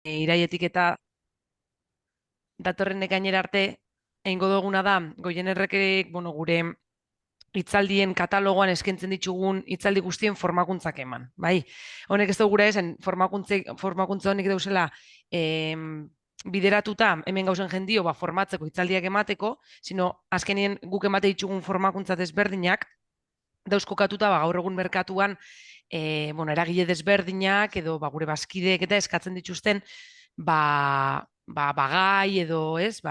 iraietik eta datorren ekainera arte, egingo duguna da, Goienerrek, gure hitzaldien katalogoan eskaintzen ditugun hitzaldi guztien formakuntzak eman, bai. Honek ez da gura esan, formakuntza honek dauzela bideratuta hemen gauzen jendio formatzeko hitzaldiak emateko, sino azkenien guk emate ditugun formakuntza desberdinak, dauzkokatuta gaur egun merkatuan eragile desberdinak edo gure bazkideek eta eskatzen dituzten bagai edo ez,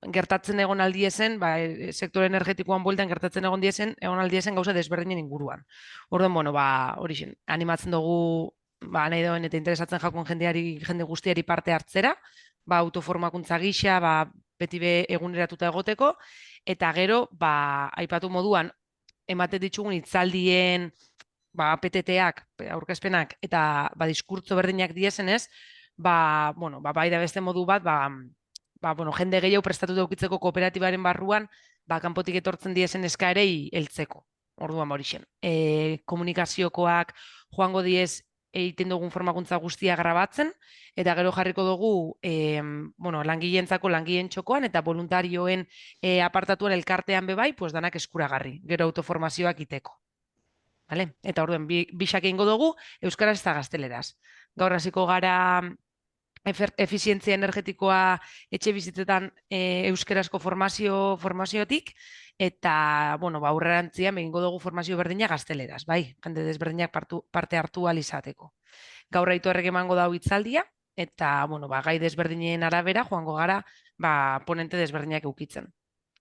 gertatzen egon aldiezen, sektore energetikoan bueltan gertatzen egon aldiezen gauza desberdinen inguruan. Orduan, hori animatzen dugu, nahi doen eta interesatzen jakuen jende guztiari parte hartzera, autoformakuntza gisa, beti be eguneratuta egoteko, eta gero, aipatu moduan, ematen ditugun hitzaldien PTT-ak, aurkezpenak, eta diskurtso berdinak diezenez, bai da beste modu bat, jende gehiago prestatu daukitzeko kooperatibaren barruan, kanpotik etortzen diezen eskaerei heltzeko. Orduan horixen. Komunikaziokoak joango diez egiten dugun formakuntza guztia grabatzen, eta gero jarriko dugu langileentzako langileen txokoan eta voluntarioen apartatuan elkartean bebai, danak eskuragarri, gero autoformazioak iteko. Vale? Eta orduan, bisak egingo dugu, euskaraz eta gazteleraz. Gaur hasiko gara efizientzia energetikoa etxe bizitzetan euskarazko formaziotik, eta, aurrerantzian egingo dugu formazio berdina gazteleraz, bai, jende desberdinak parte hartu alizateko. Gaur Aitorrek emango dau hitzaldia, eta, gai desberdinen arabera, joango gara, ponente desberdinak eukitzen.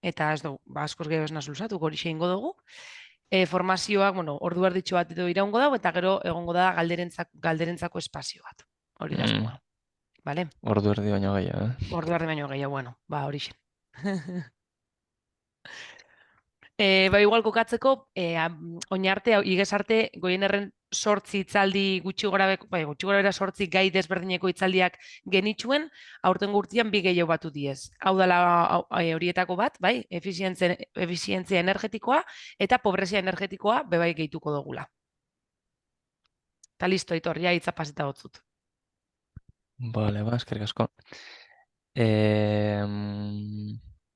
Eta ez dugu, askoz gehiago esna zulzatu, hori egingo dugu. Formazioak, ordu erditxo bat edo iraungo dago, eta gero egongo da galderentzako espazio bat. Hori da asmoa. Vale? Ordu erdi baino gehiago, Ordu erdi baino gehiago, hori xen. Igual kokatzeko, oinarte, igez arte, Goienerren 8 hitzaldi gutxi gora bera 8 gai desberdineko hitzaldiak genituen, aurten gurtian 2 gehiago batu diez. Hau dela horietako bat, bai, efizientzia energetikoa eta pobrezia energetikoa bebai gehituko dugula. Eta listo, Aitor, ja hitza paseta gotzut. Bale, eskerrik asko.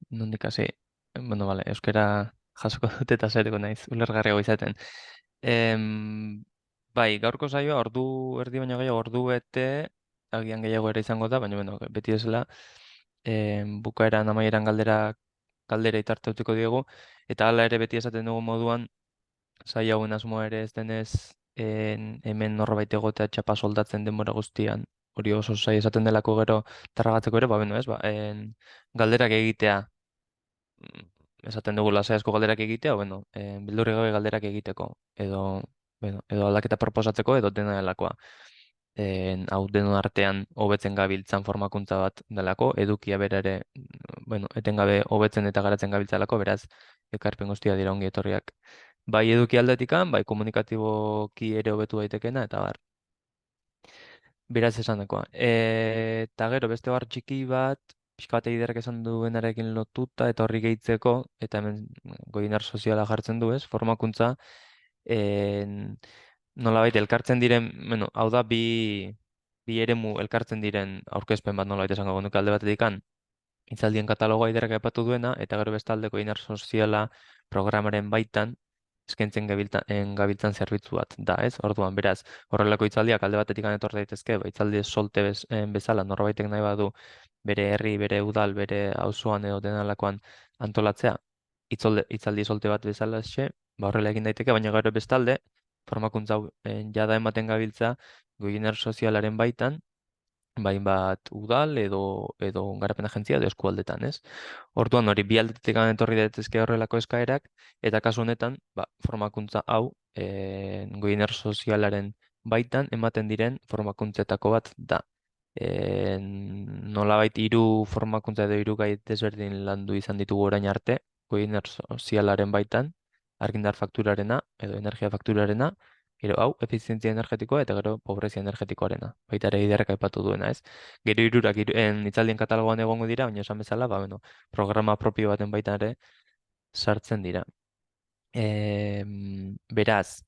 Nondik hasi? Bale, euskara jasoko dut eta zeriko naiz, ulergarriago izaten. Bai, gaurko saioa ordu erdi baino gehiago, ordu bete, agian gehiago ere izango da, baina beti esela, bukaeran amaieran galdera itartautiko diegu, eta hala ere beti esaten dugu moduan, saio hauen asmoa ere ez denez, hemen norbait egotea txapa soldatzen denbora guztian, hori oso zai esaten delako gero tarragatzeko ere, galderak egitea, esaten dugu lasai asko galderak egitea, bildurri gabe galderak egiteko, edo aldaketa proposatzeko, edo dena delakoa. Hau denon artean hobetzen gabiltzan formakuntza bat delako, edukia bera ere, etengabe hobetzen eta garatzen gabiltzalako, beraz, ekarpen guztia dira ongi etorriak. Bai eduki aldetikan, bai komunikatiboki ere hobetu daitekena, eta bar. Beraz esandakoa. Eta gero, beste bar txiki bat, pixka bat eiderak esan duenarekin lotuta, eta horri gehitzeko, eta hemen Goiener soziala jartzen du ez, formakuntza, nolabait elkartzen diren, hau da bi eremu elkartzen diren aurkezpen bat nolabait esango genuke alde batetikan, hitzaldien katalogoa eiderak aipatu duena, eta gero bestaldeko Goiener soziala programaren baitan, eskaintzen gabiltzan zerbitzu bat da, ez? Orduan, beraz, horrelako hitzaldiak alde batetik etor daitezke, hitzaldi solte bezala norbaitek nahi badu bere herri, bere udal, bere auzoan edo denalakoan antolatzea, hitzaldi solte bat bezala horrela egin daiteke, baina gero bestalde, formakuntza jada ematen gabiltza Goiener sozialaren baitan, bat udal edo garapen agentzia edo eskualdetan, ez? Orduan hori bi aldetik etorri daitezke horrelako eskaerak, eta kasu honetan, formakuntza hau Goiener sozialaren baitan ematen diren formakuntzetako bat da. Nolabait 3 formakuntza edo 3 gai desberdin landu izan ditugu orain arte, Goiener sozialaren baitan, argindar fakturarena edo energia fakturarena, gero hau, efizientzia energetikoa eta gero pobrezia energetikoarena. Baita ere iderrek aipatu duena, ez? Gero hirurak hitzaldien katalogoan egongo dira, baina esan bezala, programa propio baten baita ere sartzen dira. Beraz,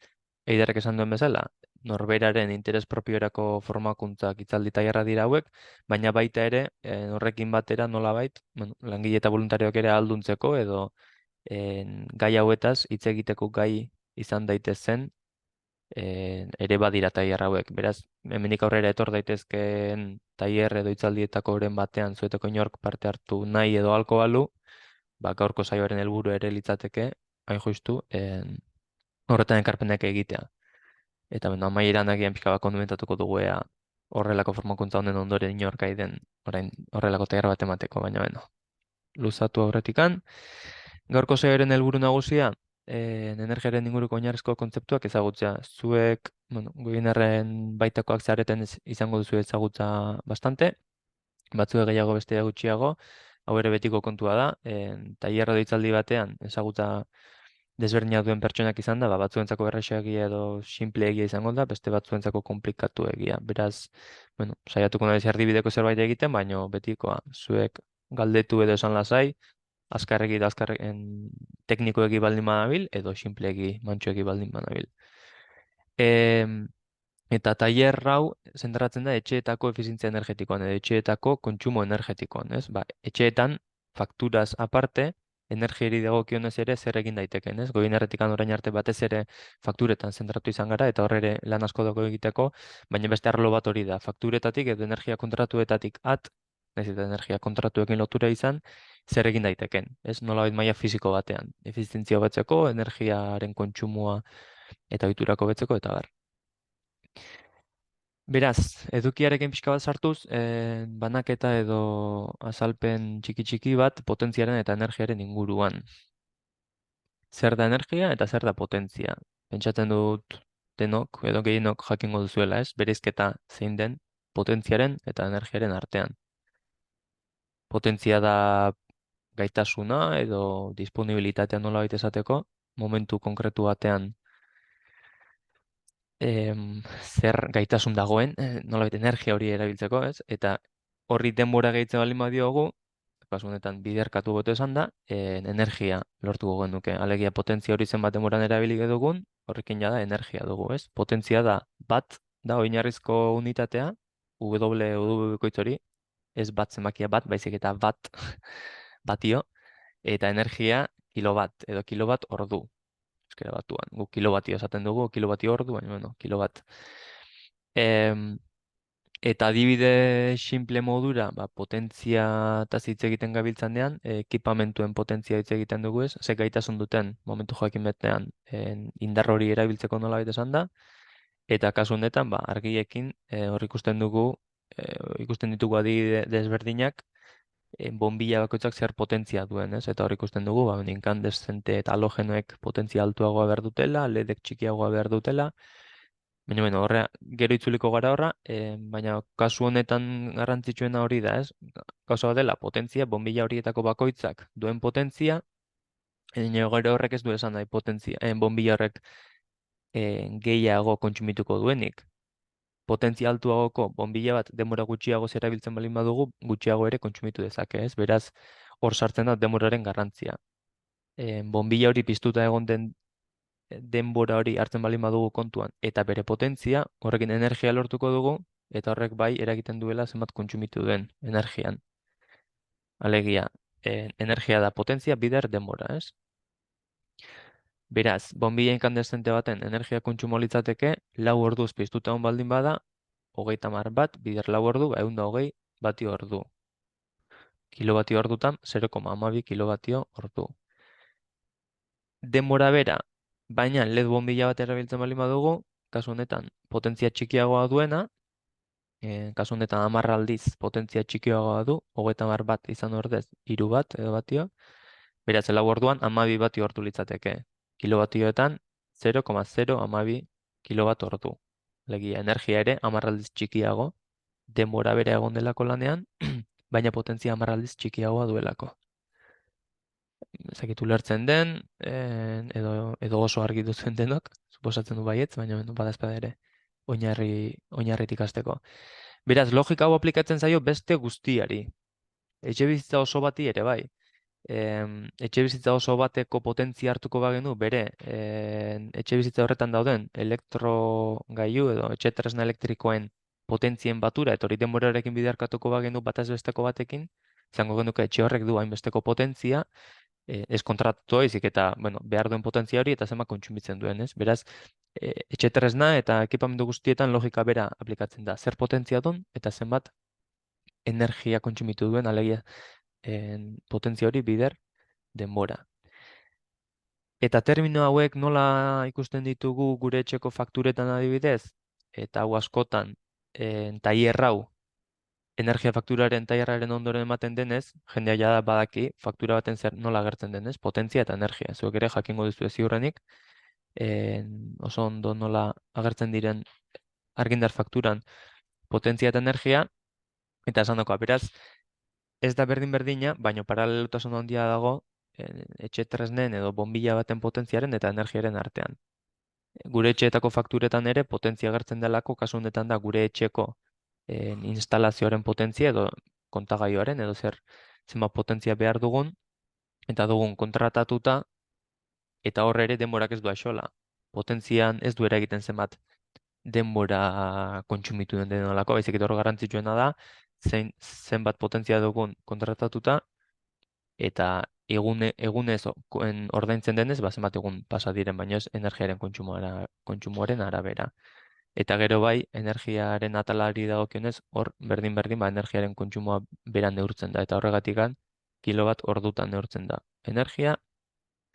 eiderrek esan duen bezala, norberaren interes propiorako formakuntzak hitzaldi tailerrak dira hauek, baina baita ere horrekin batera nolabait, bueno, langile eta voluntarioak ere ahalduntzeko edo gai hauetaz hitz egiteko gai izan daitezen ere badira tailer hauek. Beraz, hemendik aurrera etor daitezkeen tailer edo hitzaldietako oren batean zuetako inork parte hartu nahi edo ahalko balu, ba, gaurko saioaren helburu ere litzateke, hain justu, horretan ekarpenak egitea. Eta bueno, amaieran agian pixka bat kondimentatuko dugu ea horrelako formakuntza honen ondoren inork gai den orain horrelako tailer bat emateko, baina bueno, luzatu aurretikan. Gaurko saioaren helburu nagusia, energiaren inguruko oinarrizko kontzeptuak ezagutzea. Zuek, bueno, Goinerren baitakoak zareten izango duzu ezagutza bastante, batzuek gehiago beste gutxiago, hau ere betiko kontua da, tailerra hitzaldi batean ezagutza desberdinak duen pertsonak izan da, ba, batzuentzako erraxegia edo simpleegia izango da, beste batzuentzako komplikatuegia. Beraz, bueno, saiatuko naiz erdibideko zerbait egiten, baino betikoa, zuek galdetu edo esan lasai, azkarregi eta teknikoegi baldin banabil, edo simpleegi mantxoegi baldin banabil. Eta tailer hau zentratzen da etxeetako efizientzia energetikoan edo etxeetako kontsumo energetikoan, ez? Ba, etxeetan fakturaz aparte, energiari dagokionez ere zer egin daitekeen, ez? Goinerretikan orain arte batez ere fakturetan zentratu izan gara eta hor ere lan asko dago egiteko, baina beste arlo bat hori da, fakturetatik edo energia kontratuetatik nahiz eta energia kontratuekin lotura izan, zer egin daiteken, ez? Nolabait maila fisiko batean, efizientzia hobetzeko, energiaren kontsumoa eta ohiturako hobetzeko eta bar. Beraz, edukiarekin pixka bat sartuz, banaketa edo azalpen txiki-txiki bat potentziaren eta energiaren inguruan. Zer da energia eta zer da potentzia? Pentsatzen dut denok edo gehienok jakingo duzuela, ez? Bereizketa zein den potentziaren eta energiaren artean. Potentzia da gaitasuna edo disponibilitatea nolabait esateko, momentu konkretu batean zer gaitasun dagoen, nolabait energia hori erabiltzeko, ez? Eta horri denbora gehitzen baldin badiogu, kasu honetan biderkatu bote esan da, energia lortuko genuke. Alegia potentzia hori zenbat denboran erabili dugun, horrekin jada energia dugu, ez? Potentzia da bat, da oinarrizko unitatea, W bikoitz hori, ez bat zenbakia bat, baizik eta bat batio, eta energia kilobat edo kilobat ordu. Euskara batuan. Guk kilobatio esaten dugu, kilobatio ordu, baina bueno, kilobat. Eta adibide simple modura, ba, potentzia eta hitz egiten gabiltzanean, ekipamentua potentzia hitz egiten dugu ez, ze gaitasun duten momentu jakin betean indar hori erabiltzeko nolabait esan da, eta kasu honetan, ba, argiekin hor ikusten dugu, ikusten ditugu adibide desberdinak, bombilla bakoitzak zer potentzia duen, ez? Eta hor ikusten dugu, ba, inkandeszentea eta halogenoek potentzia altuagoa behar dutela, LEDek txikiagoa behar dutela, baina, bueno, horre, gero itzuliko gara horra, baina kasu honetan garrantzitsuena hori da, ez? Kasu dela, potentzia, bombilla horietako bakoitzak duen potentzia, gero horrek ez du esan nahi potentzia, bombilla horrek gehiago kontsumituko duenik. Potentzia altuagoko bombilla bat denbora gutxiago zerabiltzen baldin badugu, gutxiago ere kontsumitu dezake, ez? Beraz, hor sartzen da denboraren garrantzia. Bombilla hori piztuta egon den denbora hori hartzen baldin badugu kontuan eta bere potentzia, horrekin energia lortuko dugu eta horrek bai eragiten duela zenbat kontsumitu den energian. Alegia, energia da potentzia bider denbora, ez? Beraz, bombilla inkandescente baten energia kontsumo litzateke 4 orduz piztuta egon baldin bada, 30 bat bider 4 ordu, 120 batio ordu. Kilobatio ordutan 0,12 kilobatio ordu. Denbora bera, baina LED bombilla bat erabiltzen baldin badugu, kasu honetan potentzia txikiagoa duena, kasu honetan 10 aldiz potentzia txikiagoa du, 30 bat izan ordez 3 bat edo batio, beraz 4 orduan 12 batio ordu litzateke. Kilobatioetan 0,012 kilobat ordu. Legia, energia ere 10 aldiz txikiago, denbora bera egon delako lanean, baina potentzia 10 aldiz txikiagoa duelako. Ezakitu lertzen den, edo oso argi duzuen denok, suposatzen du baietz, baina badazpada ere oinarritik hasteko. Beraz, logika hau aplikatzen zaio beste guztiari. Etxebizitza oso bati ere bai. etxebizitza oso bateko potentzia hartuko bagenu, bere etxebizitza horretan dauden elektrogailu edo etxe tresna elektrikoen potentzien batura, eta hori denborarekin biderkatuko bagenu batez besteko batekin, izango genuke etxe horrek du hainbesteko potentzia, ez kontratu baizik eta, bueno, behar duen potentzia hori eta zenbat kontsumitzen duen, ez? Beraz, etxe tresna eta ekipamendu guztietan logika bera aplikatzen da. Zer potentzia duen eta zenbat energia kontsumitu duen, alegia potentzia hori bider denbora. Eta termino hauek nola ikusten ditugu gure etxeko fakturetan adibidez, eta hau askotan tailer hau energia fakturaren tailerraren ondoren ematen denez, jendea ja badaki faktura baten zer nola agertzen denez, potentzia eta energia. Zuek ere jakingo duzu ziurrenik, oso ondo nola agertzen diren argindar fakturan potentzia eta energia, eta esan dakoa, beraz, ez da berdin-berdina, baina paralelotasun handia dago etxe tresnen edo bombilla baten potentziaren eta energiaren artean. Gure etxeetako fakturetan ere potentzia agertzen delako, kasu honetan da gure etxeko instalazioaren potentzia edo kontagailuaren edo zenbat potentzia behar dugun, eta dugun kontratatuta, eta hor ere denborak ez du axola. Potentzian ez du eragiten zenbat denbora kontsumitu den denolako, baizik eta hor garrantzitsuena da, zenbat potentzia dugun kontratatuta, eta egunez ordaintzen denez, zenbat egun pasa diren, baino ez energiaren kontsumoaren arabera. Eta gero bai, energiaren atalari dagokionez, hor berdin-berdin, energiaren kontsumoa beran neurtzen da, eta horregatik kilobat ordutan neurtzen da. Energia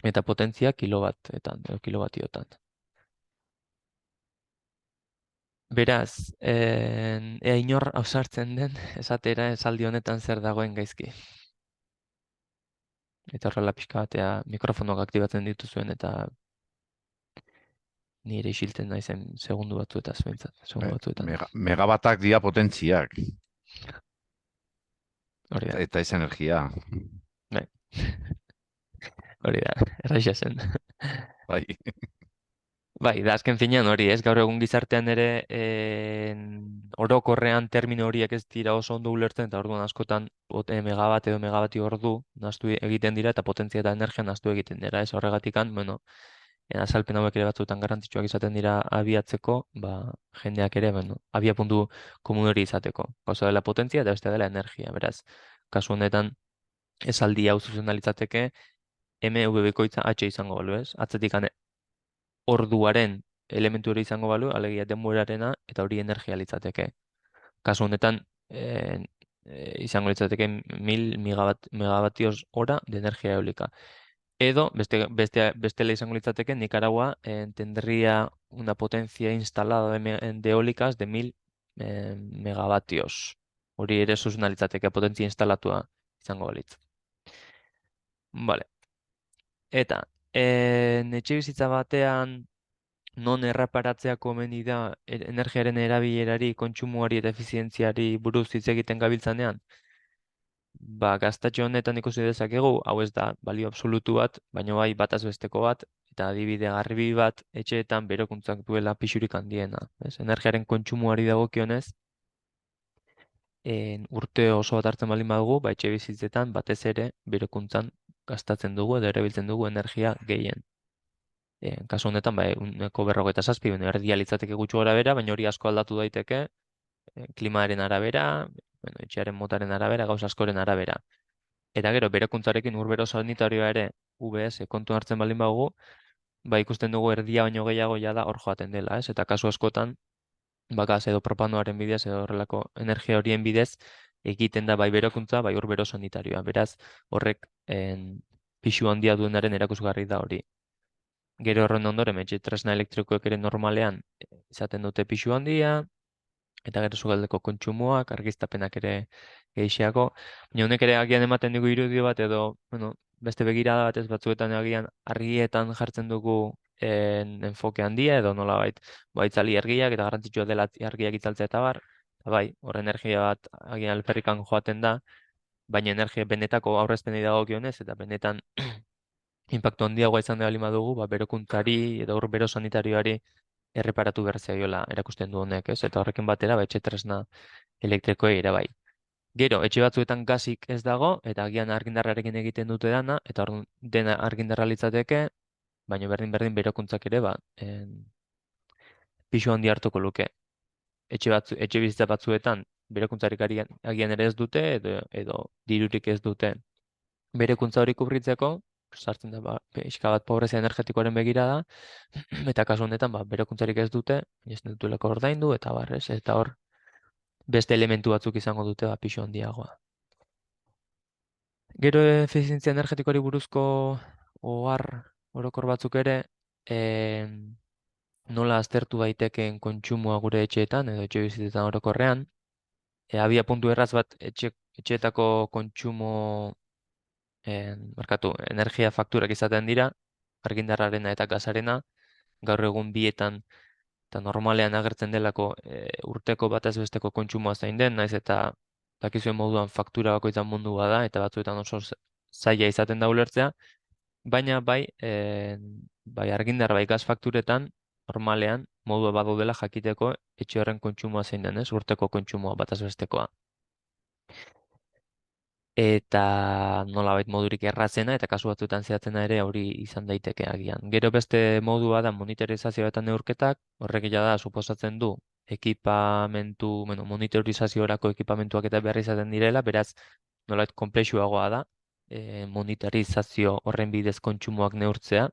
eta potentzia kilobatetan, edo kilobatiotan. Beraz, ea inor ausartzen den, esatera esaldi honetan zer dagoen gaizki. Eta horrela pixka batea mikrofonoak aktibatzen dituzuen eta nire isiltzen naizen segundu batzuetaz, behintzat, segundu batzuetan. Megabatak dira potentziak, Hori da, eta ez energia. bai. Hori da, erraixa zen. Bai. Bai, da azken finean hori, ez gaur egun gizartean ere orokorrean termino horiek ez dira oso ondo ulertzen, eta orduan askotan megabat edo megabati ordu nahastu egiten dira, eta potentzia eta energia nahastu egiten dira, ez horregatikan, bueno, azalpen hauek ere batzuetan garrantzitsuak izaten dira abiatzeko, jendeak ere, bueno, abiapuntu komun hori izateko. Gauza dela potentzia eta beste dela energia, beraz, kasu honetan esaldi hau zuzen litzateke, MV bikoitza H izango balu, ez? Atzetik orduaren elementu hori izango balu, alegia denborarena eta hori energia litzateke. Kasu honetan izango litzateke 1000 megavatioz hora de energia eolika. Edo, bestela izango litzateke, Nicaragua tendría una potencia instalada de eólicas de 1000 megavatios. Hori ere zuzena litzateke, potentzia instalatua izango balitz. Vale. Eta, etxebizitza batean non erraparatzea komeni da energiaren erabilerari, kontsumoari eta efizientziari buruz hitz egiten gabiltzanean? Gaztatxo honetan ikusi dezakegu, hau ez da balio absolutu bat, baina bai bataz besteko bat, eta adibide garbi bat etxeetan berokuntzak duela pixurik handiena. Energiaren kontsumoari dagokionez, urte oso bat hartzen baldin badugu, etxe bizitzetan batez ere berokuntzan gastatzen dugu edo erabiltzen dugu energia gehien. Kasu honetan, uneko 57, erdia litzateke gutxu gora bera, baina hori asko aldatu daiteke, klimaren arabera, etxearen motaren arabera, gauza askoren arabera. Eta gero, berokuntzarekin urbero sanitarioa ere UBS kontu hartzen baldin badugu, ikusten dugu erdia baino gehiago jada hor joaten dela, ez? Eta kasu askotan, gas edo propanoaren bidez edo horrelako energia horien bidez egiten da bai berokuntza, bai urbero sanitarioa. Beraz, horrek pisu handia duenaren erakusgarri da hori. Gero horren ondoren, etxe tresna elektrikoek ere normalean izaten dute pisu handia, eta gero sugaldeko kontsumoak, argiztapenak ere gehiago. Baina honek ere agian ematen dugu irudio bat edo, bueno, beste begirada batez batzuetan agian argietan jartzen dugu enfoke handia edo nolabait itzali argiak eta garrantzitsua dela argiak itzaltzea eta bar. Eta bai, hor energia bat agian alferrikan joaten da, baina energia benetako aurrezpenei dagokionez eta benetan inpaktu handiagoa izan da balima dugu, berokuntzari edo urbero sanitarioari erreparatu behar zaiola erakusten du honek, ez? Eta horrekin batera, etxe tresna elektrikoei ere bai. Gero, etxe batzuetan gasik ez dago, eta agian argindarrarekin egiten dute dana, eta orduan dena argindarra litzateke, baina berdin berokuntzak ere, pisu handi hartuko luke. Etxe bizitza batzuetan berokuntzarik agian ere ez dute, edo dirurik ez dute berekuntza hori kubritzeko, sartzen da, pixka bat pobrezia energetikoaren begira da, eta kasu honetan, berokuntzarik ez dute, ez dutulako ordaindu, eta barrez, eta hor, beste elementu batzuk izango dute, pisu handiagoa. Gero efizientzia energetikoari buruzko ohar orokor batzuk ere, nola aztertu daitekeen kontsumoa gure etxeetan edo etxe bizitzetan orokorrean. Abia puntu erraz bat etxeetako kontsumo, energia fakturak izaten dira, argindarrarena eta gasarena, gaur egun bietan eta normalean agertzen delako urteko batez besteko kontsumoa zein den, naiz eta dakizuen moduan faktura bakoitzan mundua da, eta batzuetan oso zaila izaten da ulertzea, baina bai argindar, bai gas fakturetan, normalean, modua badaudela jakiteko etxe horren kontsumoa zein den, ez? Urteko kontsumoa bataz bestekoa. Eta nolabait modurik errazena eta kasu batzuetan zehatzena ere hori izan daiteke agian. Gero beste modua da monitorizazio eta neurketak, horrek ja da suposatzen du monitorizaziorako ekipamentuak eta behar izaten direla, beraz nolabait konplexuagoa da monitorizazio horren bidez kontsumoak neurtzea.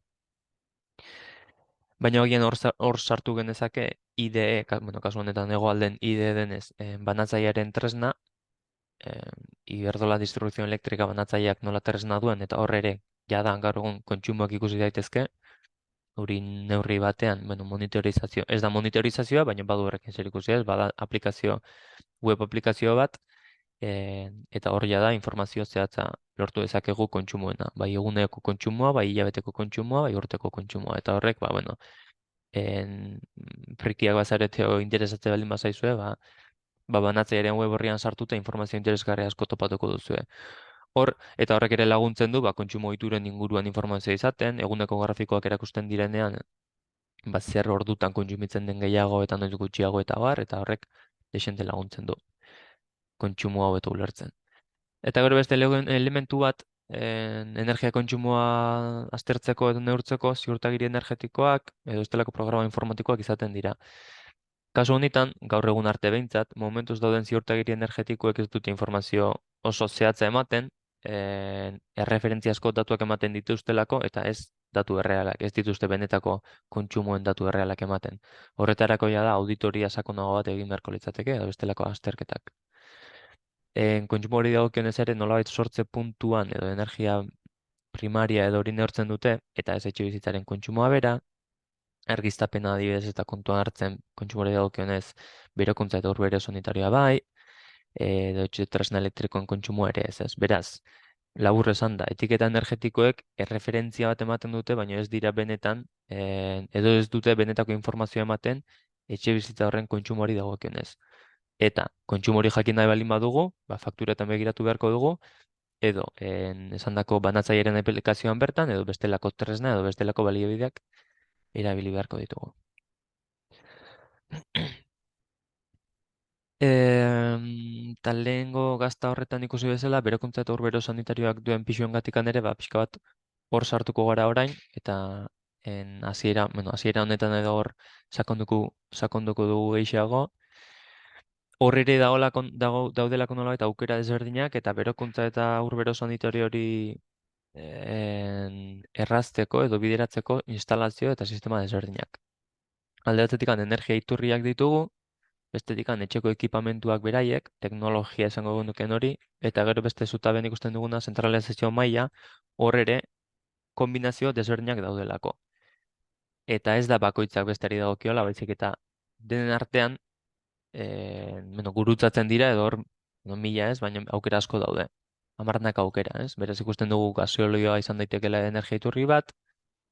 Baina agian hor sartu genezake IDE, kasu honetan hegoalden IDE denez, banatzailearen tresna, Iberdrola distribuzio elektrika banatzaileak nola tresna duen, eta hor ere, jada gaur egun kontsumoak ikusi daitezke, hori neurri batean, monitorizazio, ez da monitorizazioa, baina badu horrekin zer ikusi ez, bada web aplikazio bat, eta hor jada informazio zehatza lortu dezakegu kontsumoena, bai eguneko kontsumoa, bai hilabeteko kontsumoa, bai urteko kontsumoa, eta horrek, frikiak bazarete o interesatze baldin bazaizue, banatzailearen web horrian sartuta informazio interesgarri asko topatuko duzue. Eta horrek ere laguntzen du, kontsumo ohituren inguruan informazioa izaten, eguneko grafikoak erakusten direnean, zer ordutan kontsumitzen den gehiago eta noiz gutxiago eta eta horrek desente laguntzen du kontsumo hau eta ulertzen. Eta gero beste elementu bat, energia kontsumoa aztertzeko edo neurtzeko ziurtagiri energetikoak edo estelako programa informatikoak izaten dira. Kasu honetan, gaur egun arte behintzat, momentuz dauden ziurtagiri energetikoek ez dute informazio oso zehatza ematen, erreferentziazko datuak ematen dituztelako eta ez datu errealak, ez dituzte benetako kontsumoen datu errealak ematen. Horretarako ja da auditoria sakonago bat egin beharko litzateke edo bestelako azterketak. Kontsumo hori dagokionez ere nolabait sortze puntuan edo energia primaria edo hori neurtzen dute eta ez etxe bizitzaren kontsumoa bera, argiztapena adibidez eta kontuan hartzen kontsumo hori dagokionez berokuntza eta urbere sanitarioa bai, edo etxe tresna elektrikoen kontsumo ere ez. Beraz, labur esan da, etiketa energetikoek erreferentzia bat ematen dute, baina ez dira benetan, edo ez dute benetako informazioa ematen etxe bizitza horren kontsumo hori dagokionez. Eta kontsumo hori jakin nahi baldin badugu, fakturetan begiratu beharko dugu, edo esandako banatzaileren aplikazioan bertan, edo bestelako tresna, edo bestelako baliobideak erabili beharko ditugu. Eta lehengo gazta horretan ikusi bezala, berokuntza eta urbero sanitarioak duen pixuengatikan ere, pixka bat hor sartuko gara orain, eta hasiera honetan edo hor sakonduko dugu gehiago. Hor ere daudelako nolabait aukera desberdinak, eta berokuntza eta urbero sanitario hori errazteko edo bideratzeko instalazio eta sistema desberdinak. Alde batetik energia iturriak ditugu, bestetik etxeko ekipamentuak beraiek, teknologia esango genuken hori, eta gero beste zutaben ikusten duguna zentralizazio maila, hor ere kombinazio desberdinak daudelako. Eta ez da bakoitzak besteari dagokiola, baizik eta denen artean gurutzatzen dira edo hor mila ez, baina aukera asko daude. Hamarnak aukera, ez? Beraz ikusten dugu gaseolioa izan daitekeela energia iturri bat,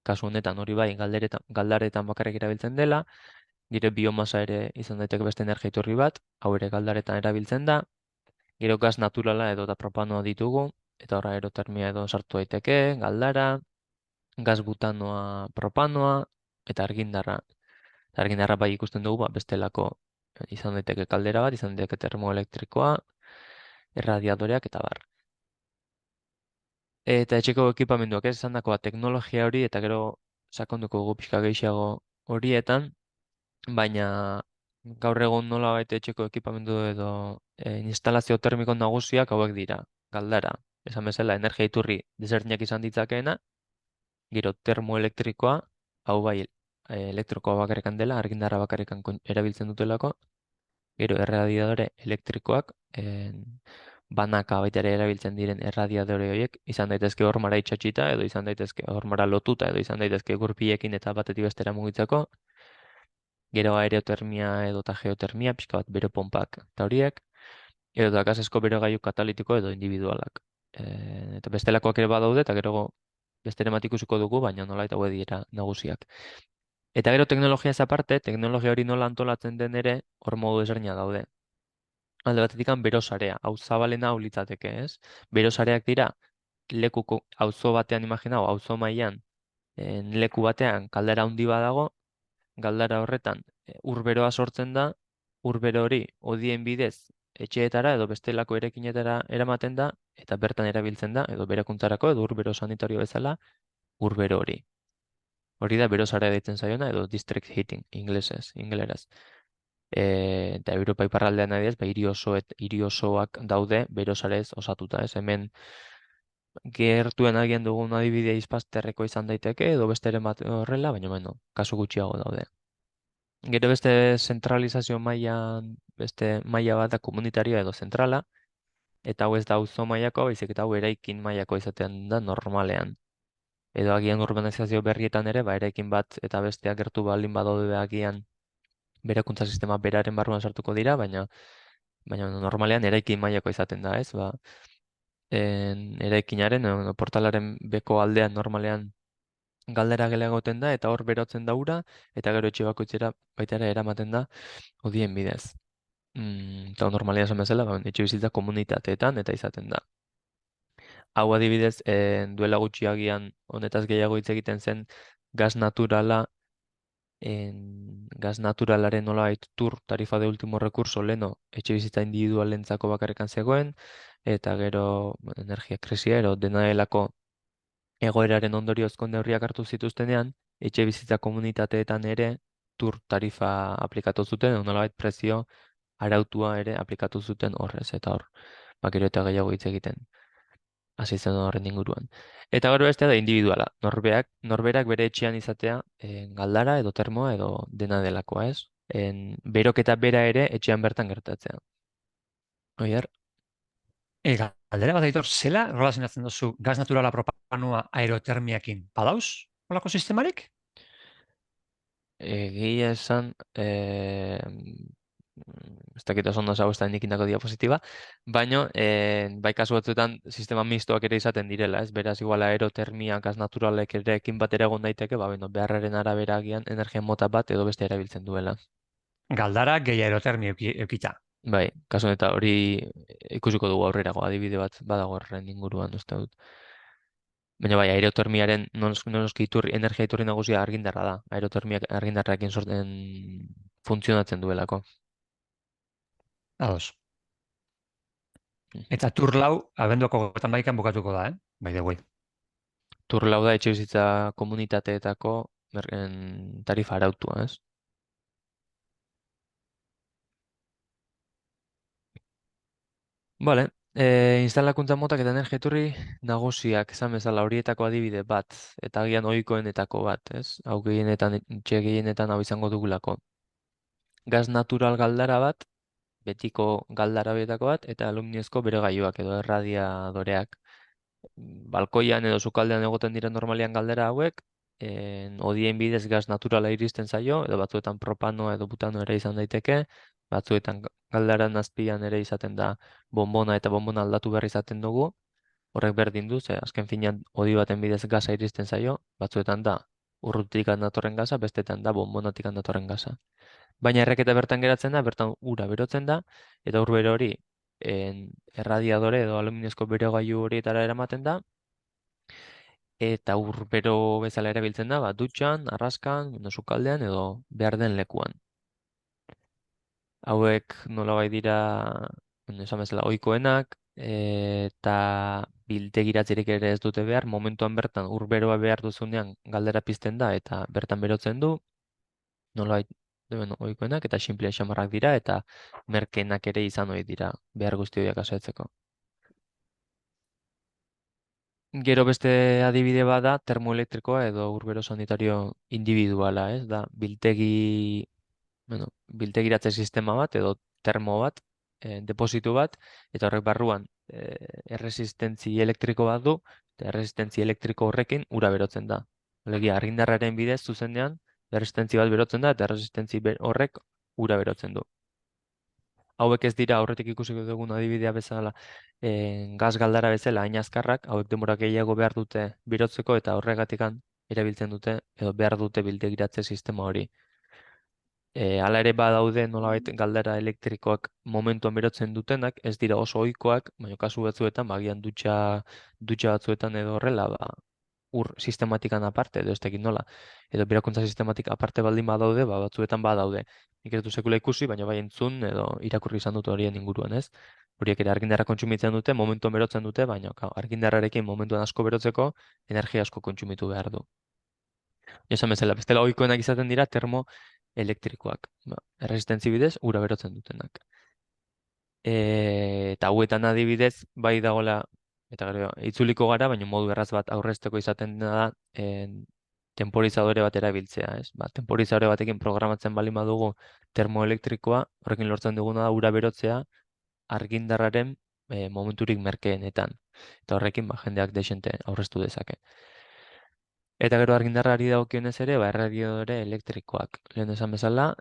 kasu honetan hori bai galdaretan bakarrik erabiltzen dela, gero biomasa ere izan daiteke beste energia iturri bat, hau ere galdaretan erabiltzen da, gero gas naturala edo da propanoa ditugu, eta horra aerotermia edo sartu daiteke, galdara, gas butanoa propanoa, eta argindarra. Argindarra bai ikusten dugu, bestelako izan daiteke kaldera bat, izan daiteke termoelektrikoa, erradiadoreak eta bar. Eta etxeko ekipamenduak ez esandakoa teknologia hori eta gero sakonduko dugu pixka gehiago horietan, baina gaur egun nolabait etxeko ekipamendu edo instalazio termiko nagusiak hauek dira. Galdara, esan bezala energia iturri desberdinak izan ditzakeena, gero termoelektrikoa, hau bai elektrikoa bakarrikan dela, argindarra bakarrikan erabiltzen dutelako, gero erradiadore elektrikoak, banaka baita ere erabiltzen diren erradiadore horiek, izan daitezke hormara itxatxita, edo izan daitezke hormara lotuta, edo izan daitezke gurpilekin eta batetik bestera mugitzeko, gero aerotermia edo eta geotermia, pixka bat bero pompak eta horiek, edo da gasesko berogailu katalitiko edo individualak. Eta bestelakoak ere badaude, eta gero beste ere ikusiko dugu, baina nola eta hauek dira nagusiak. Eta gero teknologia ez aparte, teknologia hori nola antolatzen den ere, hor modu ezberdina daude. Alde batetik berosarea, hau zabalena hau litzateke, ez? Berosareak dira, lekuko auzo batean imaginau, auzo mailan leku batean galdera handi badago, galdera horretan urberoa sortzen da, urbero hori hodien bidez etxeetara edo bestelako erekinetara eramaten da, eta bertan erabiltzen da, edo berakuntzarako edo urbero sanitario bezala, urbero hori. Hori da berosarea deitzen zaiona, edo district heating, ingeleraz. Eta Europa iparraldean adibidez, hiri osoak daude berosarez osatuta, ez? Hemen gertuen agian dugun adibidea izpasterreko izan daiteke, edo beste ere bat horrela, baina bueno, kasu gutxiago daude. Gero beste zentralizazio mailan, beste maila bat da komunitarioa edo zentrala, eta hau ez da auzo mailako, baizik eta hau eraikin mailako izaten da normalean. Edo agian urbanizazio berrietan ere, eraikin bat eta besteak gertu baldin badaude agian berakuntza sistema beraren barruan sartuko dira, baina normalean eraikin mailako izaten da, ez? Eraikinaren, portalaren beko aldean normalean galdera gela egoten da, eta hor berotzen da ura, eta gero etxe bakoitzera baita ere eramaten da hodien bidez. Eta normalia esan bezala, etxe bizitza komunitateetan eta izaten da. Hau adibidez, duela gutxi agian honetaz gehiago hitz egiten zen gas naturala, gas naturalaren nolabait tur tarifa de último recurso leno etxe bizitza individualentzako bakarrekan zegoen, eta gero energia krisia ero dena delako egoeraren ondoriozko neurriak hartu zituztenean, etxe bizitza komunitateetan ere tur tarifa aplikatu zuten, nolabait prezio arautua ere aplikatu zuten horrez, eta hor, gero eta gehiago hitz egiten hasi zen horren inguruan. Eta gero bestea da individuala, norberak bere etxean izatea galdara edo termoa edo dena delakoa, ez? Beroketa bera ere etxean bertan gertatzea. Oier? Galdera bat aitor, zela relazionatzen duzu gas naturala propanua aerotermiakin? Badauz? Olako sistemarik? Egia esan, ez dakit oso ondo ez da nik indako diapositiba, baina bai kasu batzuetan sistema mistoak ere izaten direla, ez? Beraz, igual aerotermia, gas naturalek ere ekin batera egon daiteke, beharraren arabera agian energia mota bat edo beste erabiltzen duela. Galdara gehi aerotermia eukita. Bai, kasu eta hori ikusiko dugu aurrerago, adibide bat badago horren inguruan, uste dut. Baina bai, aerotermiaren noski energia iturri nagusia argindarra da. Aerotermiak argindarrarekin sorten funtzionatzen duelako. Ados. Eta turlau, abenduako gotan baikan bukatuko da, By the way. Turlau da etxe bizitza komunitateetako tarifa arautua, ez? Vale, instalakuntza motak eta energia iturri nagusiak, esan bezala horietako adibide bat, eta agian ohikoenetako bat, ez? Hau gehienetan, etxe gehienetan hau izango dugulako. Gas natural galdara bat, betiko galdara horietako bat, eta alumniozko beregailuak edo erradiadoreak. Balkoian edo sukaldean egoten diren normalian galdera hauek, hodien bidez gas naturala iristen zaio, edo batzuetan propano edo butano ere izan daiteke, batzuetan galdaran azpian ere izaten da bonbona eta bonbona aldatu behar izaten dugu, horrek berdin du, ze azken finean hodi baten bidez gasa iristen zaio, batzuetan da urrutik datorren gasa, bestetan da bonbonatik datorren gasa. Baina erreketa bertan geratzen da, bertan ura berotzen da, eta ur bero hori erradiadore edo aluminiozko berogailu horietara eramaten da, eta ur bero bezala erabiltzen da, dutxan, arraskan, sukaldean edo behar den lekuan. Hauek nolabait dira, esan bezala, ohikoenak, eta biltegiratzerik ere ez dute behar, momentuan bertan ur beroa behar duzunean galdera pizten da eta bertan berotzen du, nolabait bueno, ohikoenak eta sinple xamarrak dira eta merkeenak ere izan ohi dira behar guzti horiek asetzeko. Gero beste adibide bada termoelektrikoa edo urbero sanitario individuala, ez da bueno, biltegiratze sistema bat edo termo bat, depositu bat, eta horrek barruan erresistentzi elektriko bat du, eta erresistentzi elektriko horrekin ura berotzen da. Alegia, argindarraren bidez zuzenean, erresistentzi bat berotzen da, eta erresistentzi horrek ura berotzen du. Hauek ez dira aurretik ikusiko dugun adibidea bezala gas galdara bezala hain azkarrak, hauek denbora gehiago behar dute berotzeko eta horregatikan erabiltzen dute edo behar dute biltegiratze sistema hori. Hala ere badaude nolabait galdera elektrikoak momentuan berotzen dutenak, ez dira oso ohikoak, baina kasu batzuetan, bagian dutxa batzuetan edo horrela, ur sistematikan aparte, edo ez dakit nola, edo berakuntza sistematik aparte baldin badaude, batzuetan badaude. Nik ez dut sekula ikusi, baina bai entzun edo irakurri izan dut horien inguruan, ez? Horiek ere argindarra kontsumitzen dute, momentuan berotzen dute, baina argindarrarekin momentuan asko berotzeko, energia asko kontsumitu behar du. Esan bezala, bestela ohikoenak izaten dira termoelektrikoak. Erresistentzi bidez, ura berotzen dutenak. Eta hauetan adibidez, bai dagoela, eta gero, itzuliko gara, baina modu erraz bat aurrezteko izaten dena da, temporizadore bat erabiltzea, ez? Temporizadore batekin programatzen baldin badugu termoelektrikoa, horrekin lortzen duguna da ura berotzea argindarraren momenturik merkeenetan. Eta horrekin, jendeak desente aurreztu dezake. Eta gero argindarrari dagokionez ere, erradiadore elektrikoak. Lehen esan bezala,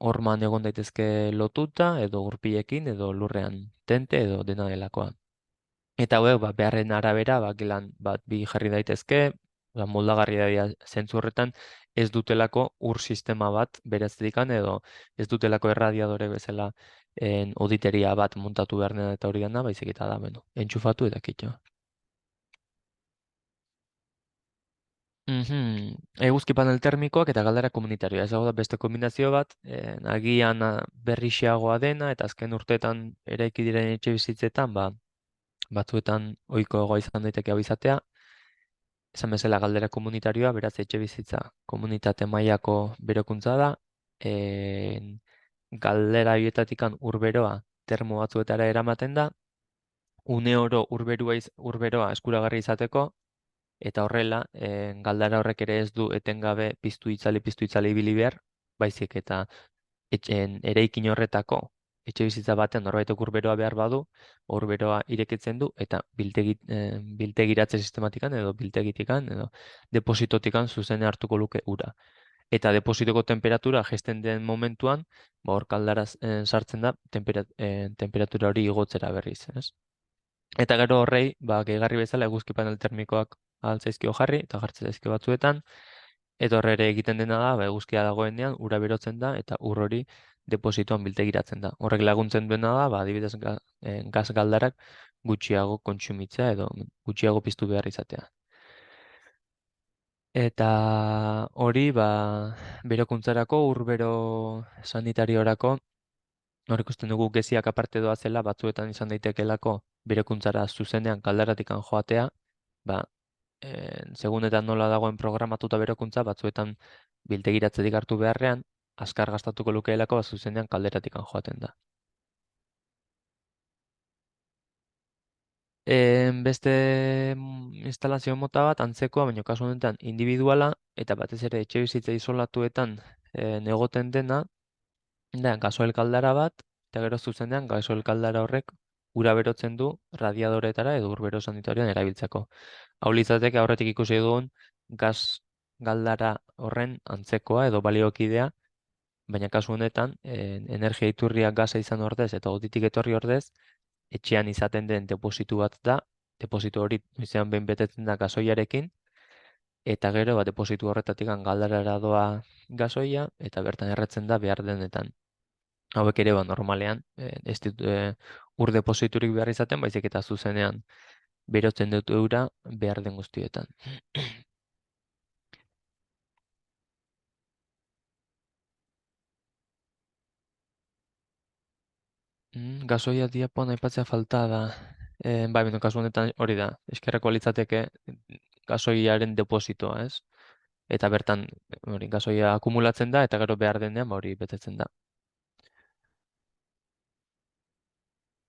horman egon daitezke lotuta, edo gurpilekin, edo lurrean tente, edo dena delakoa. Eta hauek, beharren arabera, gelan bat bi jarri daitezke, moldagarri da zentzu horretan, ez dutelako ur sistema bat berezdikan, edo ez dutelako erradiadore bezala oditeria bat montatu behar dena eta hori dena, baizik eta da, entxufatu eta kitxo. Eguzki panel termikoak eta galdera komunitarioa. Ez dago da beste kombinazio bat, agian berrixeagoa dena eta azken urteetan eraiki diren etxe bizitzetan, batzuetan ohikoagoa izan daiteke hau izatea. Esan bezala galdera komunitarioa, beraz etxe bizitza komunitate mailako berokuntza da. Galdera horietatikan urberoa termo batzuetara eramaten da. Une oro urberoa eskuragarri izateko, eta horrela, galdara horrek ere ez du etengabe piztu itzali ibili behar, baizik eta eraikin horretako etxe bizitza batean norbaitek urberoa behar badu, urberoa irekitzen du eta biltegiratze sistematikan edo biltegitikan edo depositotikan zuzene hartuko luke ura. Eta depositoko temperatura jesten den momentuan, hor kaldaraz sartzen da temperatura hori igotzera berriz, ez? Eta gero horrei, gehigarri bezala eguzki panel termikoak altzaizkio jarri eta jartzen zaizkio batzuetan, eta horre ere egiten dena da, eguzkia dagoenean ura berotzen da eta ur hori depositoan biltegiratzen da. Horrek laguntzen duena da, adibidez gas galdarak gutxiago kontsumitzea edo gutxiago piztu behar izatea. Eta hori, berokuntzarako, urbero sanitariorako, hor ikusten dugu geziak aparte doazela, batzuetan izan daitekelako berokuntzara zuzenean kaldaratikan joatea, segunetan nola dagoen programatuta berokuntza, batzuetan biltegiratzetik hartu beharrean, azkar gastatuko lukeelako, zuzenean kalderatikan joaten da. Beste instalazio mota bat, antzekoa, baina kasu honetan individuala, eta batez ere etxe bizitza isolatuetan egoten dena, da gasoil kaldara bat, eta gero zuzenean gasoil kaldara horrek ura berotzen du radiadoretara edo urbero sanitarioan erabiltzeko. Hau litzateke aurretik ikusi dugun gas galdara horren antzekoa edo baliokidea, baina kasu honetan energia iturria gasa izan ordez eta oditik etorri ordez, etxean izaten den depositu bat da, depositu hori izan behin betetzen da gasoiarekin, eta gero depositu horretatik galdarara doa gasoia, eta bertan erretzen da behar denetan. Hauek ere normalean, ez dut ur depositurik behar izaten, baizik eta zuzenean berotzen dut ura behar den guztietan. Gasoia diapoan aipatzea falta da. Bai, beno, kasu honetan hori da. Eskerreko litzateke gasoiaren depositoa, ez? Eta bertan hori gasoia akumulatzen da eta gero behar denean hori betetzen da.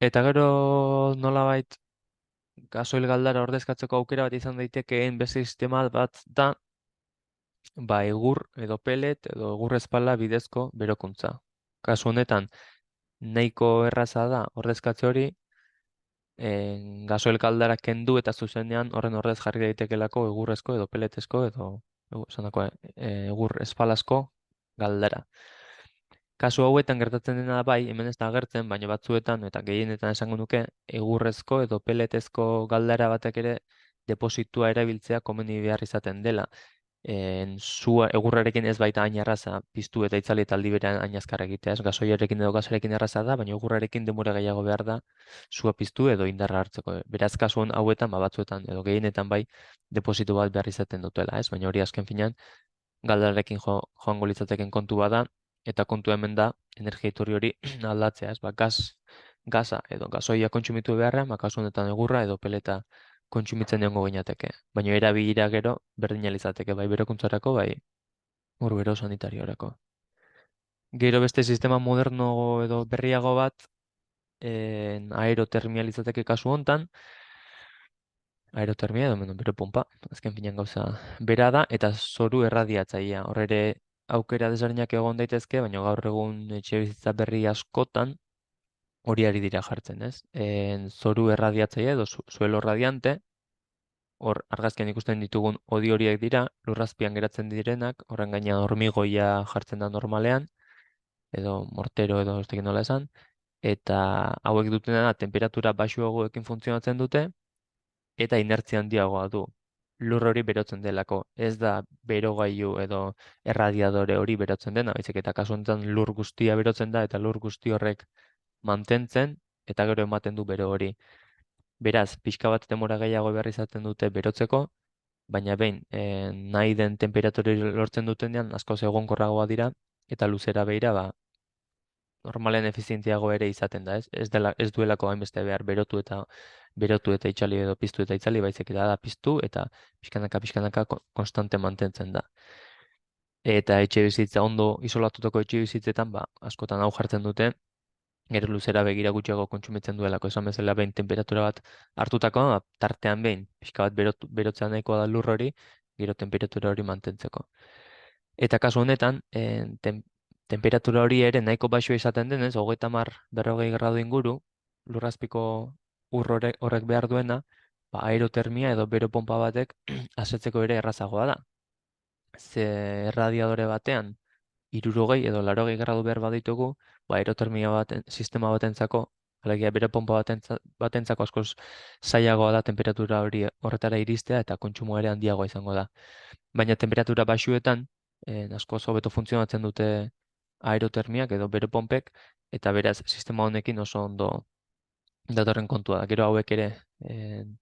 Eta gero nolabait gasoil galdara ordezkatzeko aukera bat izan daitekeen beste sistema bat da egur edo pelet edo egur espala bidezko berokuntza. Kasu honetan nahiko erraza da ordezkatze hori gasoil galdara kendu eta zuzenean horren ordez jarri daitekelako egurrezko edo peletezko edo egur espalazko galdara. Kasu hauetan gertatzen dena bai, hemen ez da agertzen, baina batzuetan eta gehienetan esango nuke egurrezko edo peletezko galdara batek ere depositua erabiltzea komeni behar izaten dela. Sua egurrarekin ez baita hain erraza piztu eta itzali eta aldi berean hain azkar egitea, ez gasoiarekin edo gasarekin erraza da, baina egurrarekin denbora gehiago behar da sua piztu edo indarra hartzeko. Beraz kasu hauetan batzuetan edo gehienetan bai depositu bat behar izaten dutela, ez? Baina hori azken finean galdararekin joango litzateken kontu bada eta kontu hemen da energia iturri hori aldatzea, ez? Gaza edo gasoia kontsumitu beharrean, kasu honetan egurra edo peleta kontsumitzen egongo ginateke. Baina erabilira gero berdina litzateke bai berokuntzarako, bai bero sanitariorako. Gero beste sistema moderno edo berriago bat aerotermia litzateke kasu hontan. Aerotermia edo bero pompa, azken finean gauza bera da eta zoru erradiatzailea. Hor ere aukera desberdinak egon daitezke, baina gaur egun etxebizitza berri askotan hori ari dira jartzen, ez? Zoru erradiatzailea edo suelo radiante, hor argazkian ikusten ditugun hodi horiek dira, lurrazpian geratzen direnak, horren gainean hormigoia jartzen da normalean, edo mortero edo ez dakit nola esan, eta hauek dutena da temperatura baxuagoekin funtzionatzen dute, eta inertzia handiagoa du. Lur hori berotzen delako, ez da berogailu edo erradiadore hori berotzen dena, baizik eta kasu honetan lur guztia berotzen da eta lur guzti horrek mantentzen eta gero ematen du bero hori. Beraz, pixka bat denbora gehiago behar izaten dute berotzeko, baina behin nahi den temperatura lortzen dutenean askoz egonkorragoa dira eta luzera begira normalen efizientziago ere izaten da, ez? Ez duelako hainbeste behar berotu eta itzali edo piztu eta itzali, baizik eta da piztu eta pixkanaka konstante mantentzen da. Eta etxe bizitza ondo isolatutako etxe bizitzetan, askotan hau jartzen dute, gero luzera begira gutxiago kontsumitzen duelako, esan bezala behin temperatura bat hartutako, tartean behin, pixka bat berotzea nahikoa da lur hori, gero temperatura hori mantentzeko. Eta kasu honetan, temperatura hori ere nahiko baxua izaten denez, 30-40 gradu inguru, lurrazpiko ur horrek behar duena, aerotermia edo bero pompa batek asetzeko ere errazagoa da. Ze erradiadore batean 60 edo 80 gradu behar baditugu, aerotermia sistema batentzako, alegia bero pompa batentzako askoz zailagoa da temperatura hori horretara iristea eta kontsumo ere handiagoa izango da. Baina temperatura baxuetan, askoz hobeto funtzionatzen dute aerotermiak edo bero pompek, eta beraz sistema honekin oso ondo datorren kontua da. Gero hauek ere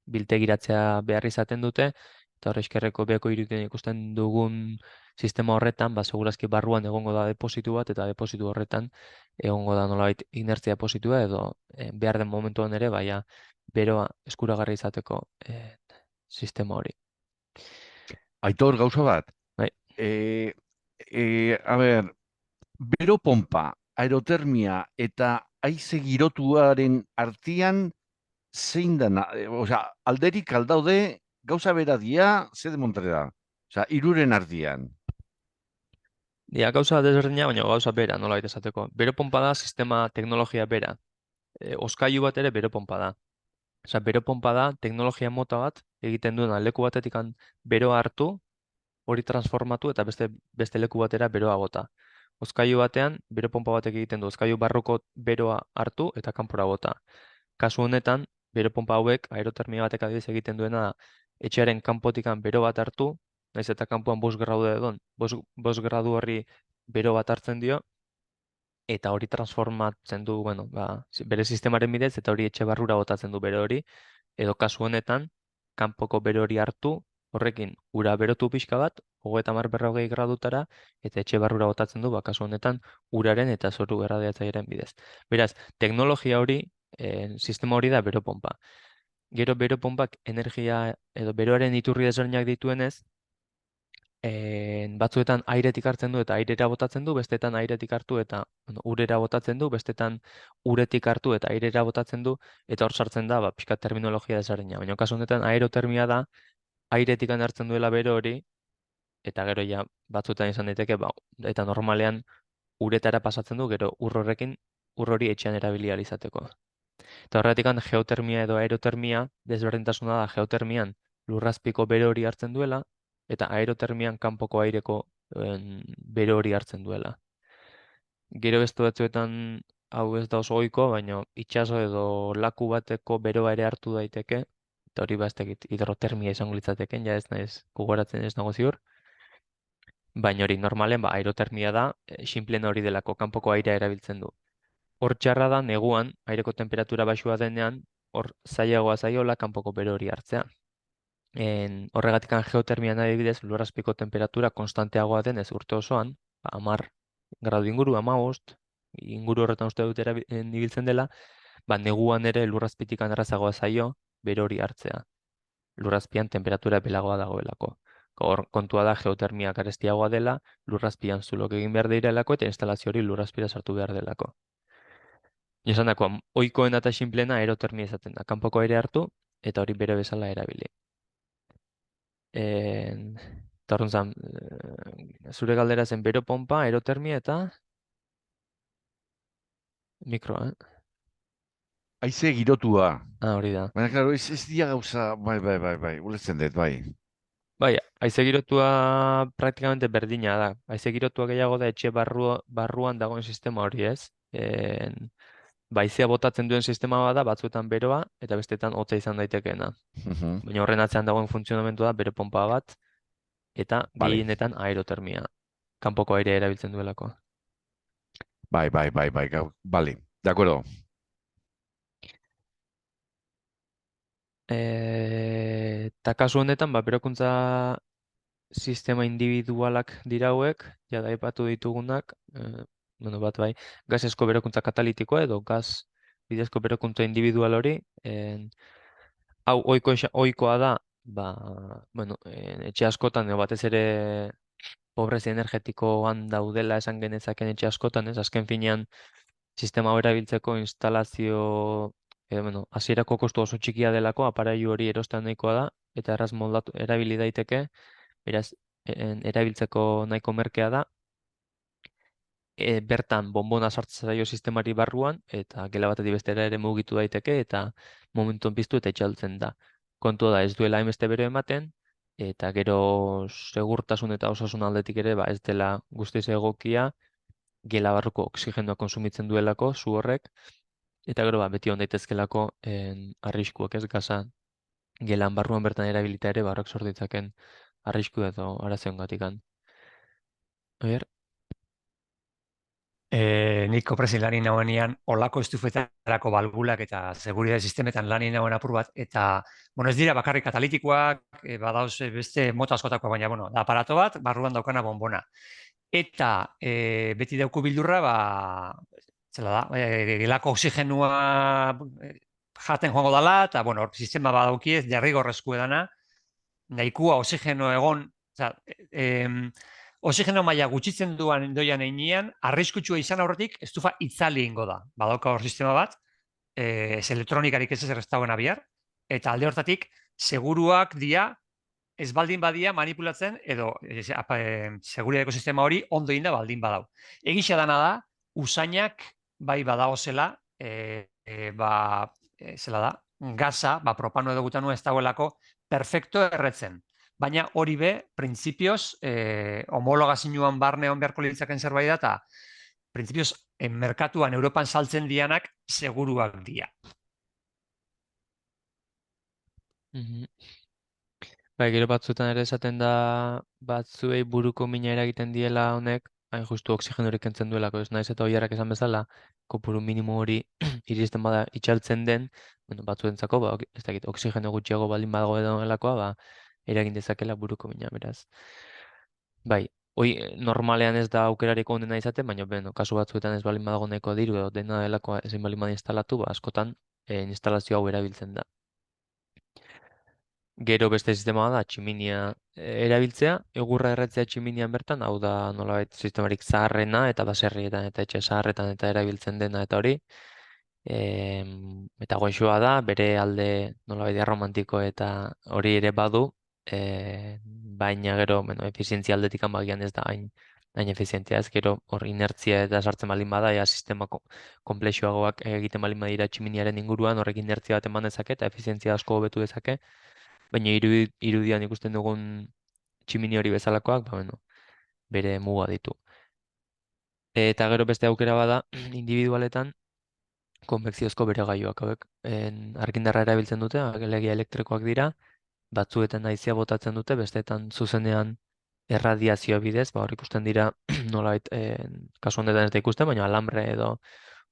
biltegiratzea behar izaten dute, eta hor eskerreko beheko irudien ikusten dugun sistema horretan, segurazki barruan egongo da depositu bat, eta depositu horretan egongo da nolabait inertzia depositua, edo behar den momentuan ere, beroa eskuragarri izateko sistema hori. Aitor, gauza bat. Bai. A ber, bero pompa, aerotermia eta haize girotuaren artean zein dana, alderik aldaude gauza bera dia, ze demontre da? Hiruren artean. Dia, gauza desberdina, baina gauza bera, nola baita esateko. Bero pompa da sistema teknologia bera. Oskailu bat ere bero pompa da. Bero pompa da teknologia mota bat egiten duena leku batetik beroa hartu, hori transformatu eta beste leku batera beroa bota. Oskailu batean, bero pompa batek egiten du, oskailu barruko beroa hartu eta kanpora bota. Kasu honetan, bero pompa hauek, aerotermia batek adibidez egiten duena da, etxearen kanpotikan bero bat hartu, naiz eta kanpoan 5 gradu edon, 5 gradu horri bero bat hartzen dio, eta hori transformatzen du, bere sistemaren bidez, eta hori etxe barrura botatzen du bero hori, edo kasu honetan, kanpoko bero hori hartu, Horrekin, ura berotu pixka bat, 30-40 gradutara, eta etxe barrura botatzen du, kasu honetan, uraren eta zoru erradiatzailearen bidez. Beraz, teknologia hori, sistema hori da beropompa. Gero beropompak energia edo beroaren iturri desberdinak dituenez, batzuetan airetik hartzen du eta airera botatzen du, bestetan airetik hartu eta urera botatzen du, bestetan uretik hartu eta airera botatzen du, eta hor sartzen da, pixka terminologia desberdina. Baina kasu honetan aerotermia da, airetik hartzen duela bero hori, eta gero ja batzuetan izan daiteke, eta normalean uretara pasatzen du, gero ur hori etxean erabili ahal izateko. Eta horregatik geotermia edo aerotermia desberdintasuna da geotermian lurrazpiko bero hori hartzen duela, eta aerotermian kanpoko aireko bero hori hartzen duela. Gero beste batzuetan hau ez da oso ohiko, baina itsaso edo laku bateko beroa ere hartu daiteke, eta hori ez dakit hidrotermia izango litzateken, ja ez naiz gogoratzen ez nago ziur. Baina hori normalen aerotermia da, sinplen hori delako kanpoko airea erabiltzen du. Hor txarra da neguan aireko temperatura baxua denean, hor zailagoa zaiola kanpoko bero hori hartzea. Horregatik geotermian adibidez lurrazpiko temperatura konstanteagoa denez urte osoan, 10 gradu inguru, 15 inguru horretan uste dut ibiltzen dela, neguan ere lurrazpitik errazagoa zaio bero hori hartzea. Lurrazpian temperatura epelagoa dagoelako. Hor kontua da geotermia garestiagoa dela, lurrazpian zulok egin behar direlako eta instalazio hori lurrazpira sartu behar delako. Esan dako, ohikoena eta sinplena aerotermia izaten da. Kanpoko aire hartu eta hori bere bezala erabili. Eta horren zan, zure galdera zen bero pompa, aerotermia eta mikroa, Haize girotua. hori da. Baina, klaro, ez dia gauza, bai, ulertzen dut, bai. Bai, haize girotua praktikamente berdina da. Haize girotua gehiago da etxe barruan dagoen sistema hori ez. Haizea botatzen duen sistema bada, batzuetan beroa eta bestetan hotza izan daitekeena. Baina horren atzean dagoen funtzionamentua da bero pompa bat eta Vale. gehienetan aerotermia. Kanpoko airea erabiltzen duelako. Bai, vale, de acuerdo. Eta kasu honetan, berokuntza sistema individualak dira hauek, jada aipatu ditugunak, bat bai, gasesko berokuntza katalitikoa edo gas bidezko berokuntza individual hori, hau ohikoa da, etxe askotan, batez ere pobrezia energetikoan daudela esan genezaken etxe askotan, ez azken finean sistema hau erabiltzeko instalazio hasierako kostu oso txikia delako, aparailu hori erostean nahikoa da, eta erraz moldatu erabili daiteke, beraz, erabiltzeko nahiko merkea da, bertan bonbona sartzen zaio sistemari barruan, eta gela batetik bestera ere mugitu daiteke, eta momentuan piztu eta itxaltzen da. Kontua da, ez duela hainbeste bero ematen, eta gero segurtasun eta osasun aldetik ere, ez dela guztiz egokia, gela barruko oksigenoa konsumitzen duelako, zu horrek, eta gero beti hon daitezkelako arriskuak ez gaza gelan barruan bertan erabilita ere barrok sort ditzaken arrisku edo araziongatik. Oier? Nik kopresin lanin nagoenean olako estufetarako balbulak eta seguridade sistemetan lanin nagoen apur bat, eta, ez dira bakarrik katalitikoak, badauz beste mota askotakoa, baina, da aparato bat, barruan daukana bonbona. Eta beti dauku bildurra, zela da, gelako oxigenua jaten joango dela, eta, hor sistema badauki ez, derrigorrezko edana, nahikua oxigeno egon, oxigeno maila gutxitzen duan doian einean, arriskutsua izan aurretik, estufa itzali ingo da. Badauka hor sistema bat, ez elektronikarik ez ez dagoen abiar, eta alde hortatik, seguruak dia, ez baldin badia manipulatzen, edo seguridadeko sistema hori ondo inda baldin badau. Egisa dana da, usainak bai badago zela, zela da, gaza, propano edo butanua ez dagoelako, perfecto erretzen. Baina hori be, printzipioz, homologazioan barne hon beharko litzaken zerbait da, eta printzipioz, merkatuan Europan saltzen dianak seguruak dia. Bai, gero batzuetan ere esaten da batzuei buruko mina eragiten diela honek, hain justu oxigenorik kentzen duelako, ez naiz eta oiarrak esan bezala, kopuru minimo hori iristen bada itxaltzen den, batzuentzako, ez dakit, oxigeno gutxiago baldin badago edo delakoa, eragin dezakela buruko mina, beraz. Bai, hoi normalean ez da aukerarik onena izaten, baina beno, kasu batzuetan ez baldin badago nahiko diru edo dena delakoa ezin baldin bada instalatu, ba, askotan instalazio hau erabiltzen da. Gero beste sistema da tximinia erabiltzea, egurra erretzea tximinian bertan, hau da nolabait sistemarik zaharrena eta baserrietan eta etxe zaharretan eta erabiltzen dena eta hori. Eta goxoa da, bere alde nolabait erromantiko eta hori ere badu, baina gero, bueno, efizientzia aldetik bagian ez da hain efizientzia ez, gero hor inertzia eta sartzen baldin bada, ea sistema konplexuagoak egiten baldin badira tximiniaren inguruan, horrek inertzia bat eman dezake eta efizientzia asko hobetu dezake, baina irudian ikusten dugun tximini hori bezalakoak, ba, bueno, bere muga ditu. Eta gero beste aukera bada, individualetan, konbekziozko beregailuak hauek. Argindarra erabiltzen dute, alegia elektrikoak dira, batzuetan haizea botatzen dute, besteetan zuzenean erradiazio bidez, ba hor ikusten dira nolabait kasu honetan ez da ikusten, baina alambre edo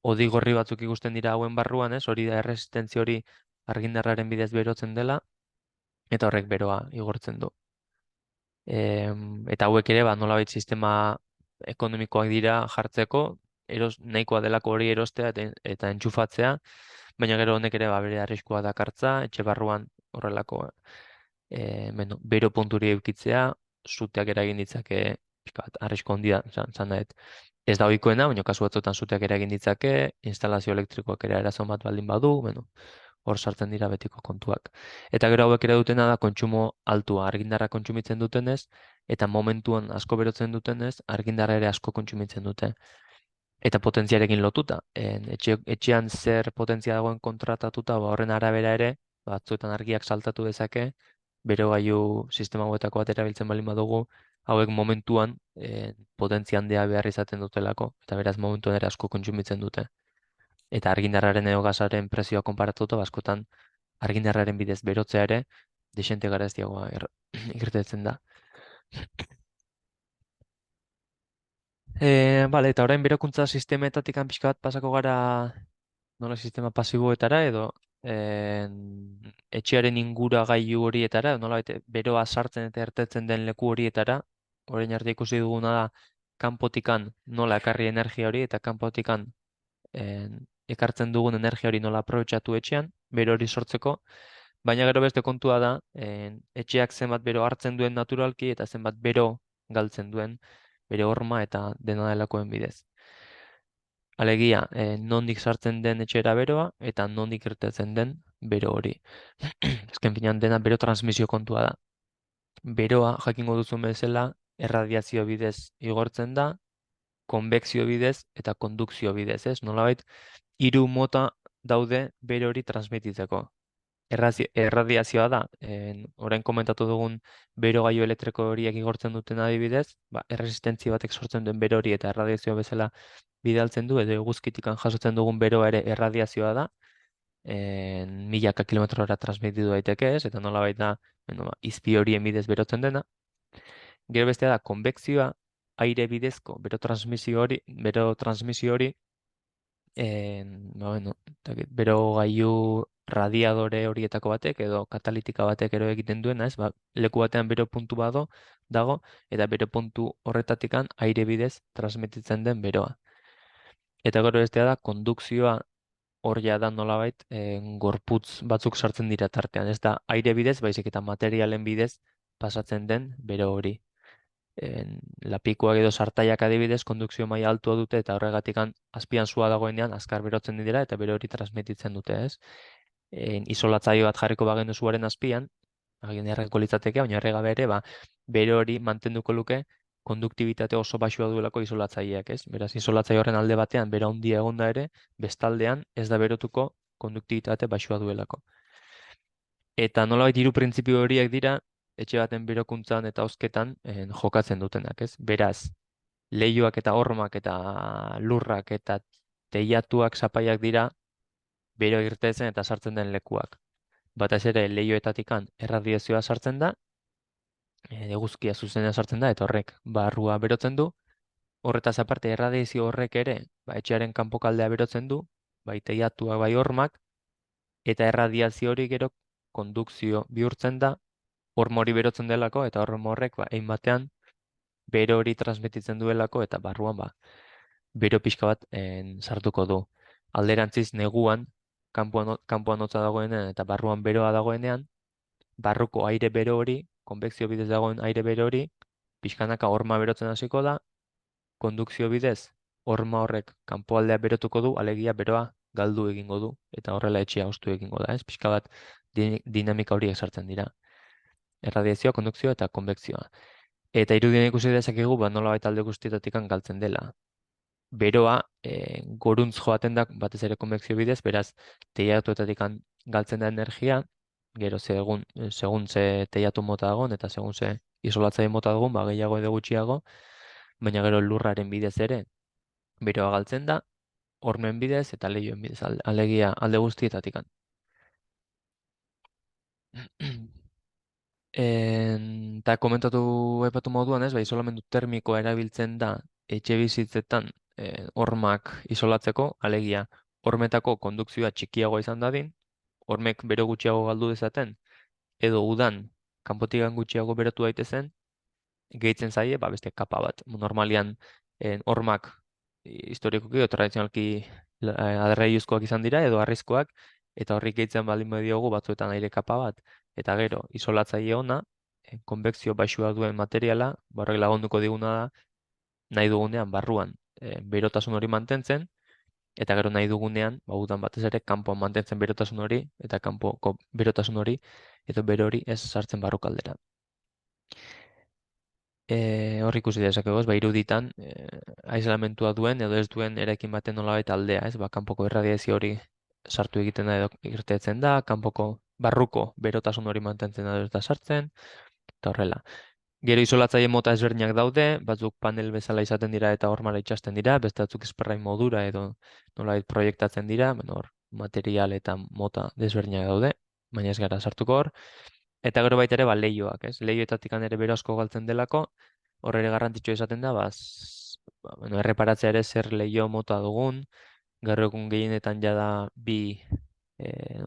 hodi gorri batzuk ikusten dira hauen barruan, ez? Hori da erresistentzia hori argindarraren bidez berotzen dela eta horrek beroa igortzen du. Eta hauek ere ba nolabait sistema ekonomikoak dira jartzeko, nahikoa delako hori erostea eta entxufatzea, baina gero honek ere ba bere arriskua dakartza, etxe barruan horrelako bero punturi eukitzea, suteak eragin ditzake, pixkat, arrisku handia, zan nahet, ez da ohikoena, baina kasu batzuetan suteak eragin ditzake, instalazio elektrikoak ere arazo bat baldin badu, bueno, hor sartzen dira betiko kontuak. Eta gero hauek ere dutena da kontsumo altua, argindarra kontsumitzen dutenez, eta momentuan asko berotzen dutenez, argindarra ere asko kontsumitzen dute. Eta potentziarekin lotuta, etxean zer potentzia dagoen kontratatuta, ba, horren arabera ere, batzuetan argiak saltatu dezake, berogailu sistema hauetako bat erabiltzen baldin badugu, hauek momentuan potentzia handia behar izaten dutelako, eta beraz momentuan ere asko kontsumitzen dute. Eta argindarraren edo gasaren prezioa konparatuta, askotan argindarraren bidez berotzea ere, desente garaztiagoa irtetzen da. Bale, eta orain berokuntza sistemetatik pixka bat pasako gara nola sistema pasiboetara edo etxearen inguragailu horietara, nola beroa sartzen eta ertetzen den leku horietara, orain arte ikusi duguna da kanpotikan nola ekarri energia hori eta kanpotikan ekartzen dugun energia hori nola aprobetxatu etxean, bero hori sortzeko, baina gero beste kontua da etxeak zenbat bero hartzen duen naturalki eta zenbat bero galtzen duen bere horma eta dena delakoen bidez. Alegia, nondik sartzen den etxera beroa eta nondik irtetzen den bero hori. Azken finean dena bero transmisio kontua da. Beroa, jakingo duzun bezala, erradiazio bidez igortzen da, konbekzio bidez eta kondukzio bidez, ez? Nolabait, hiru mota daude bero hori transmititzeko. Erradiazioa da, orain komentatu dugun berogailu elektriko horiek igortzen duten adibidez, ba, erresistentzia batek sortzen duen bero hori eta erradiazioa bezala bidaltzen du, edo eguzkitikan jasotzen dugun beroa ere erradiazioa da, milaka kilometrora transmititu daiteke ez, eta nolabait da, izpi horien bidez berotzen dena. Gero bestea da, konbekzioa, aire bidezko bero transmisio hori, bero gailu radiadore horietako batek edo katalitika batek ero egiten duena, ez? Ba, leku batean bero puntu dago eta bero puntu horretatikan aire bidez transmititzen den beroa. Eta gero bestea da kondukzioa, hor ja da nolabait gorputz batzuk sartzen dira tartean, ez da aire bidez, baizik eta materialen bidez pasatzen den bero hori. Lapikoak edo sartaiak adibidez kondukzio maila altua dute eta horregatikan azpian sua dagoenean azkar berotzen dira eta bero hori transmititzen dute, ez? Isolatzaile bat jarriko bagenu suaren azpian, agian erreko litzateke, baina erregabe ere, ba, bero hori mantenduko luke konduktibitate oso baxua duelako isolatzaileak, ez? Beraz, isolatzaile horren alde batean bero handia egonda ere, bestaldean ez da berotuko konduktibitate baxua duelako. Eta nolabait hiru printzipio horiek dira etxe baten berokuntzan eta hozketan jokatzen dutenak, ez? Beraz, leihoak eta hormak eta lurrak eta teilatuak zapaiak dira bero irtetzen eta sartzen den lekuak. Batez ere leihoetatikan erradiazioa sartzen da, eguzkia zuzenean sartzen da eta horrek barrua berotzen du. Horretaz aparte erradiazio horrek ere, ba, etxearen kanpokaldea berotzen du, bai teilatuak bai hormak, eta erradiazio hori gero kondukzio bihurtzen da horma hori berotzen delako, eta horma horrek, ba, hein batean, bero hori transmititzen duelako, eta barruan, ba, bero pixka bat sartuko du. Alderantziz, neguan, kanpoan hotza dagoenean, eta barruan beroa dagoenean, barruko aire bero hori, konbekzio bidez dagoen aire bero hori, pixkanaka horma berotzen hasiko da, kondukzio bidez, horma horrek kanpoaldea berotuko du, alegia beroa galdu egingo du, eta horrela etxea hoztu egingo da, ez? Pixka bat dinamika horiek sartzen dira. Erradiazioa, kondukzioa eta konbekzioa. Eta irudien ikusi dezakegu, ba, nolabait alde guztietatik galtzen dela. Beroa, goruntz joaten da, batez ere konbekzio bidez, beraz, teilatuetatik galtzen da energia, gero segun ze teilatu mota dagoen, eta segun ze isolatzaile mota dagoen, ba, gehiago edo gutxiago, baina gero lurraren bidez ere, beroa galtzen da, hormen bidez eta leihoen bidez, alegia alde guztietatik. Eta komentatu aipatu moduan, ez, ba, isolamendu termikoa erabiltzen da etxe bizitzetan hormak isolatzeko, alegia hormetako kondukzioa txikiagoa izan dadin, hormek bero gutxiago galdu dezaten, edo udan kanpotikan gutxiago berotu daitezen, gehitzen zaie, ba, beste kapa bat. Normalian hormak historikoki edo tradizionalki adarraiuzkoak izan dira, edo harrizkoak, eta horrik gehitzen baldin badiogu batzuetan aire kapa bat, eta gero isolatzaile ona, konbekzio baxua duen materiala, horrek lagunduko diguna da, nahi dugunean barruan berotasun hori mantentzen, eta gero nahi dugunean, ba, udan batez ere, kanpoan mantentzen berotasun hori, eta kanpoko berotasun hori, edo bero hori ez sartzen barrukaldera. Hor ikusi dezakegu, ez, ba, iruditan, aislamentua duen edo ez duen eraikin baten nolabait aldea, ez, ba, kanpoko irradiazio hori sartu egiten da edo irtetzen da, kanpoko barruko berotasun hori mantentzen da edo ez da sartzen, eta horrela. Gero isolatzaile mota ezberdinak daude, batzuk panel bezala izaten dira eta hormara itxasten dira, beste batzuk esprai modura edo nolabait proiektatzen dira, hor material eta mota desberdinak daude, baina ez gara sartuko hor. Eta gero baita ere, ba, leihoak, ez? Leihoetatik ere bero asko galtzen delako, hor ere garrantzitsua izaten da, bueno, erreparatzea ere zer leiho mota dugun, gaur egun gehienetan jada bi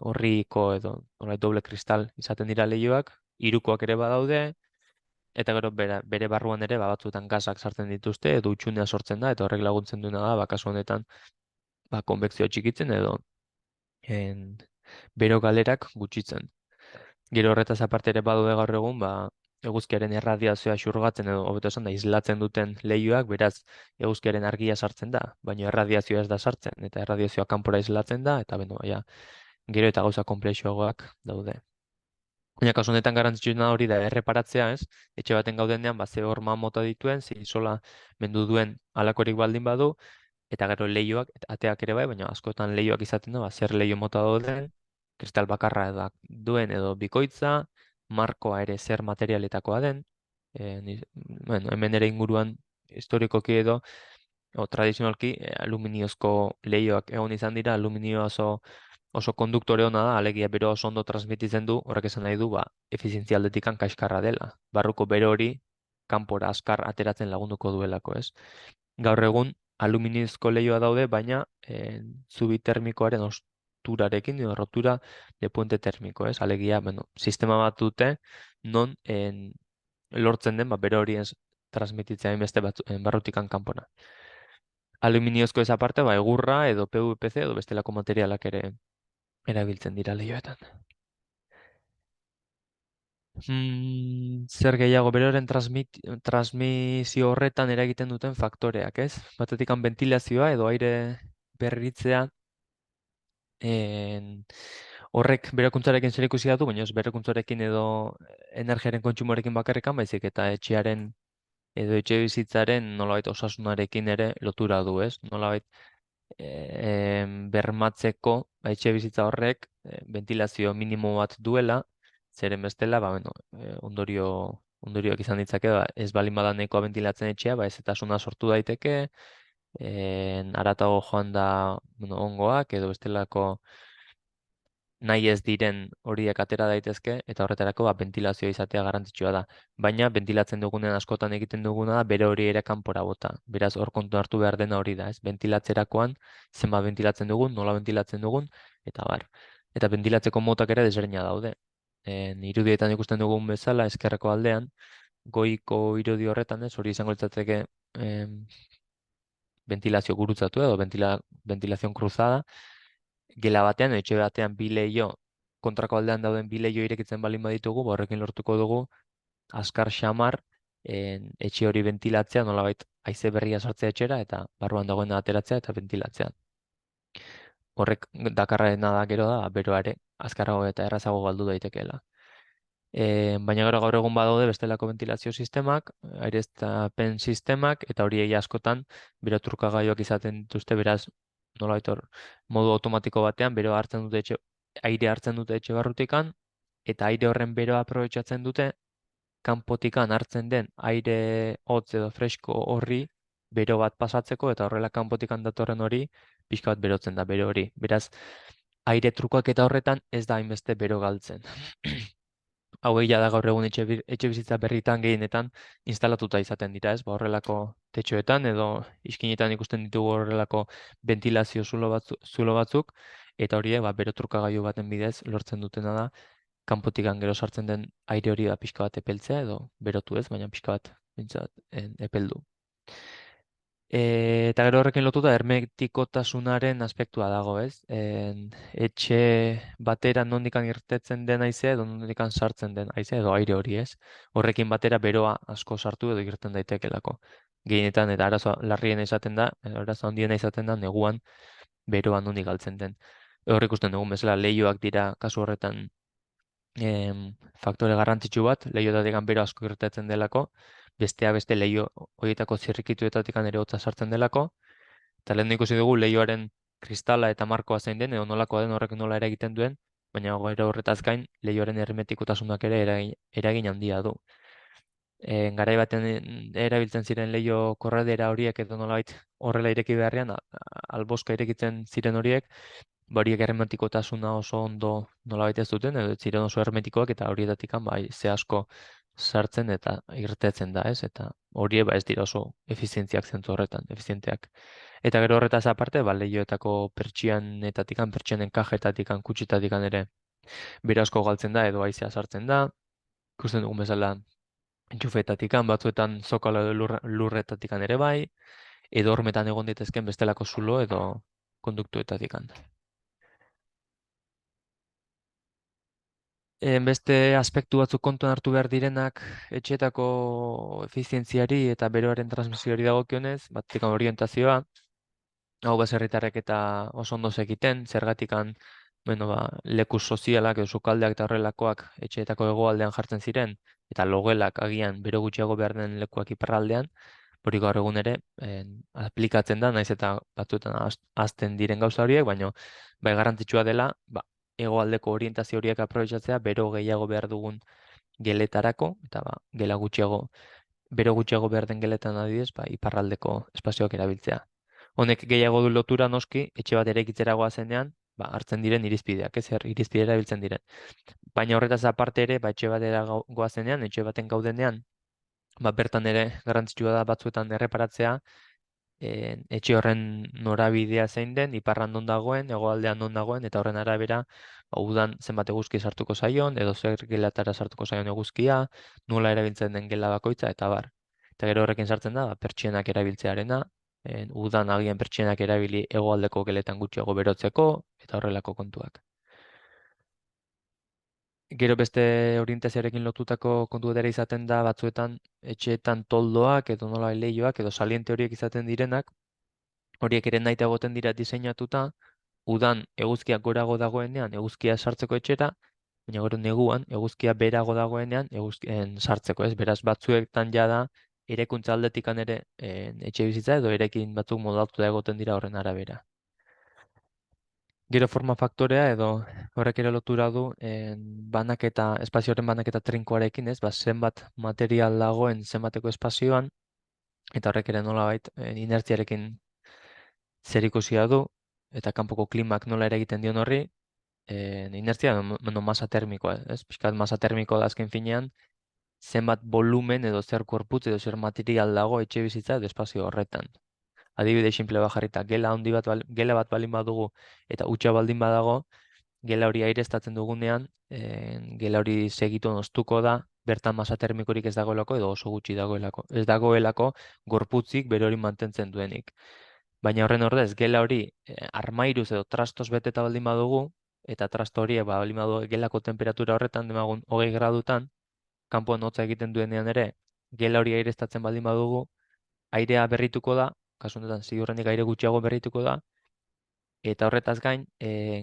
horriko edo doble kristal izaten dira leihoak, hirukoak ere badaude, eta gero bere barruan ere batzuetan gasak sartzen dituzte, edo utxunea sortzen da, eta horrek laguntzen duena da, kasu honetan, konbekzioa txikitzen edo bero galerak gutxitzen. Gero horretaz aparte ere badaude gaur egun, eguzkiaren erradiazioa xurgatzen edo hobeto esan da islatzen duten leihoak, beraz eguzkiaren argia sartzen da, baina erradiazioa ez da sartzen, eta erradiazioa kanpora islatzen da, eta beno, ja, gero eta gauza konplexuagoak daude. Baina kasu honetan garrantzitsuena hori da erreparatzea, ez? Etxe baten gaudenean, ze horma mota dituen, ze isola mendu duen halakorik baldin badu, eta gero leihoak, ateak ere bai, baina askotan leihoak izaten da, zer leiho mota dauden, kristal bakarra duen edo bikoitza, markoa ere zer materialetakoa den, bueno, hemen ere inguruan historikoki edo, tradizionalki aluminiozko leihoak egon izan dira, aluminioa oso konduktore ona da, alegia bero oso ondo transmititzen du, horrek esan nahi du, efizientzia aldetikan kaskarra dela. Barruko bero hori kanpora azkar ateratzen lagunduko duelako, ez? Gaur egun aluminiozko leihoa daude, baina zubi termikoaren osturarekin edo rotura de puente termiko, ez? Alegia, bueno, sistema bat dute non lortzen den bero hori transmititzea inbeste barrutikan kanpora. Aluminiozko ez aparte, egurra edo PVPC edo bestelako materialak ere erabiltzen dira leihoetan. Zer gehiago, beroren transmisio horretan eragiten duten faktoreak, ez? Batetik ventilazioa edo aire berritzea, horrek berokuntzarekin zer ikusi du, baina ez berokuntzarekin edo energiaren kontsumorekin bakarrikan, baizik eta etxearen edo etxe bizitzaren nolabait osasunarekin ere lotura du, ez? Nolabait bermatzeko etxe bizitza horrek ventilazio minimo bat duela, zeren bestela, bueno, ondorioak izan ditzake, ez balin bada nahikoa ventilatzen etxea, ezetasuna sortu daiteke, haratago joan da, bueno, ongoak edo bestelako nahi ez diren horiek atera daitezke, eta horretarako ventilazioa izatea garrantzitsua da. Baina ventilatzen dugunen askotan egiten duguna da bere hori ere kanpora bota. Beraz, hor kontu hartu behar dena hori da, ez? Ventilatzerakoan, zenbat ventilatzen dugun, nola ventilatzen dugun, eta bar. Eta ventilatzeko motak ere desberdina daude. irudietan ikusten dugun bezala, ezkerreko aldean, goiko irudi horretan, ez, hori izango litzateke ventilazio gurutzatu edo ventilazion cruzada, gela batean, etxe batean bi leiho, kontrako aldean dauden bi leiho irekitzen baldin baditugu, ba, horrekin lortuko dugu azkar xamar etxe hori ventilatzea, nolabait haize berria sartzea etxera eta barruan dagoena ateratzea eta ventilatzea. Horrek dakarrena da gero da, beroa ere azkarrago eta errazago galdu daitekeela. Baina gero gaur egun badaude bestelako ventilazio sistemak, aireztapen sistemak, eta horiei askotan bero trukagailuak izaten dituzte, beraz, nolabait hor, modu automatiko batean, beroa hartzen dute aire hartzen dute etxe barrutikan, eta aire horren beroa aprobetxatzen dute, kanpotikan hartzen den aire hotz edo fresko horri bero bat pasatzeko, eta horrela kanpotikan datorren hori pixka bat berotzen da bero hori. Beraz, aire trukoak eta horretan ez da hainbeste bero galtzen. Hauei da gaur egun etxe bizitza berritan gehienetan instalatuta izaten dira, ez? Ba, horrelako tetxoetan edo iskinetan ikusten ditugu horrelako ventilazio zulo batzuk, eta horiek ba, bero trukagailu baten bidez lortzen dutena da kanpotikan gero sartzen den aire hori da pixka bat epeltzea edo berotu ez, baina pixka bat behintzat epeldu. Eta gero horrekin lotuta hermetikotasunaren aspektua dago, ez? Etxe batera nondikan irtetzen den haizea edo nondikan sartzen den haizea edo aire hori, ez? Horrekin batera beroa asko sartu edo irten daitekelako. Gehienetan eta arazoa larriena izaten da, arazo handiena izaten da neguan beroa nondik galtzen den. Hor ikusten dugun bezala leihoak dira kasu horretan faktore garrantzitsu bat, leihoetatik bero asko irtetzen delako, besteak beste leiho horietako zirrikituetatik ere hotza sartzen delako, eta lehen ikusi dugu leihoaren kristala eta markoa zein den, edo nolakoa den horrek nola eragiten duen, baina gero horretaz gain leihoaren hermetikotasunak ere eragin handia du. Garai baten erabiltzen ziren leiho korredera horiek edo nolabait horrela ireki beharrean, alboska irekitzen ziren horiek, horiek hermetikotasuna oso ondo nolabait ez duten, edo ez ziren oso hermetikoak eta horietatik ze asko sartzen eta irtetzen da, ez? Eta horiek ez dira oso efizientziak zentzu horretan, efizienteak. Eta gero horretaz aparte, leihoetako pertsianen kajetatikan, kutsitatikan ere bero asko galtzen da edo haizea sartzen da. Ikusten dugun bezala entxufetatikan, batzuetan zokalo edo lurretatikan ere bai, edo hormetan egon daitezken bestelako zulo edo konduktuetatikan. Beste aspektu batzuk kontuan hartu behar direnak etxeetako efizientziari eta beroaren transmisioari dagokionez, batetik orientazioa, hau baserritarrek eta oso ondo zekiten, zergatikan leku sozialak edo sukaldeak eta horrelakoak etxeetako hegoaldean jartzen ziren, eta logelak agian bero gutxiago behar den lekuak iparraldean, hori gaur egun ere aplikatzen da, naiz eta batzuetan hazten diren gauza horiek, baina bai garrantzitsua dela, hegoaldeko orientazio horiek aprobetxatzea, bero gehiago behar dugun geletarako, eta bero gutxiago behar den geletan adibidez, iparraldeko espazioak erabiltzea. Honek gehiago du lotura noski, etxe bat eraikitzera goazenean, hartzen diren irizpideak, ez irizpide erabiltzen diren. Baina horretaz aparte ere, etxe batera goazenean, etxe baten gaudenean, bertan ere garrantzitsua da batzuetan erreparatzea, etxe horren norabidea zein den, iparran non dagoen, hegoaldean non dagoen, eta horren arabera, udan zenbat eguzki sartuko zaion, edo zer gelatara sartuko zaion eguzkia, nola erabiltzen den gela bakoitza, eta bar. Eta gero horrekin sartzen da, pertsienak erabiltzearena, udan agian pertsienak erabili hegoaldeko geletan gutxiago berotzeko, eta horrelako kontuak. Gero beste orientazioarekin lotutako kontu ere izaten da batzuetan etxeetan toldoak edo nola leihoak edo saliente horiek izaten direnak, horiek ere nahi egoten dira diseinatuta, udan eguzkia gorago dagoenean eguzkia sartzeko etxera, baina gero neguan eguzkia berago dagoenean sartzeko, ez? Beraz batzuetan jada erekuntza aldetikan ere etxe bizitza edo erekin batzuk moldatuta egoten dira horren arabera. Gero forma faktorea edo horrek ere lotura du espazioaren banaketa trinkoarekin, ez? Zenbat material dagoen zenbateko espazioan, eta horrek ere nolabait inertziarekin zerikusia du, eta kanpoko klimak nola ere egiten dion horri, inertzia masa termikoa, ez? Pixkat masa termikoa da azken finean, zenbat volumen edo zer korputz edo zer material dago etxe bizitza edo espazio horretan. Adibide simple bat jarrita, gela bat balin badugu eta hutsa baldin badago, gela hori aireztatzen dugunean, gela hori segitu oztuko da, bertan masa termikorik ez dagoelako edo oso gutxi dagoelako. Ez dagoelako gorputzik bere hori mantentzen duenik. Baina horren ordez, gela hori armairuz edo trastos beteta baldin badugu, eta trasto horiek baldin badu gelako temperatura horretan, demagun 20 gradutan, kanpoan hotza egiten duenean ere, gela hori aireztatzen baldin badugu, airea berrituko da, kasu honetan ziurrenik aire gutxiago berrituko da, eta horretaz gain,